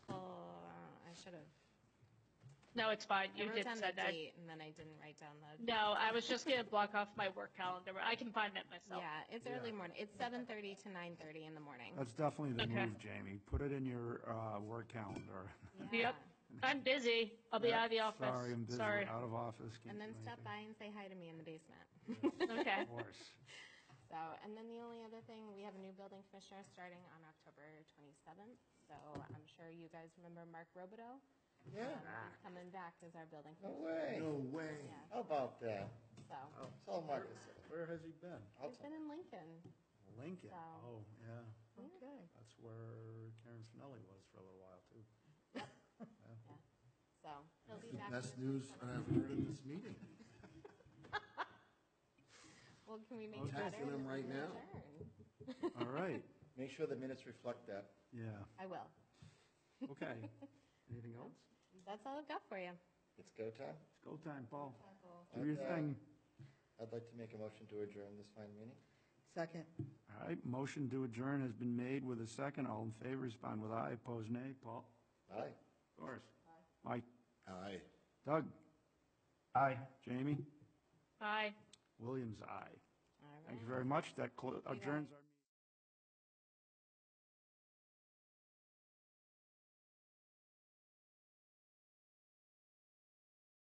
I should have. No, it's fine. I You wrote did down say the that. date and then I didn't write down the. No, I was just gonna block off my work calendar. I can find it myself. Yeah, it's early morning. It's 7:30 to 9:30 in the morning. That's definitely the Okay. move, Jamie. Put it in your work calendar. Yep. I'm busy. I'll be out of the office. Sorry, I'm busy, Sorry. out of office. can't And then do stop anything. by and say hi to me in the basement. Okay. Of course. So, and then the only other thing, we have a new building commissioner starting on October 27th. So I'm sure you guys remember Mark Robideau. Yeah, He's coming back as our building no commissioner. way. No way. Yeah, How about that? so, Tell Marcus. Where has he been? he's been in Lincoln. Lincoln. So- Oh, yeah. Okay. That's where Karen Finelli was for a little while, too. Yeah, so he'll be back. Best in the news I've heard in this meeting. Well, can we make I'm it better? texting him right now. Adjourn. All right, Make sure the minutes reflect that. yeah, I will. okay. Anything else? That's all I've got for you. It's go time. It's go time, Paul. Do your I'd, thing. I'd like to make a motion to adjourn this fine meeting. Second. All right, motion to adjourn has been made with a second. All in favor, respond with aye. Opposed, nay. Paul? Aye. Doris? Mike? Aye. Doug? Aye. Jamie? Bye. Williams, aye. All right. Thank you very much. That adjourns our.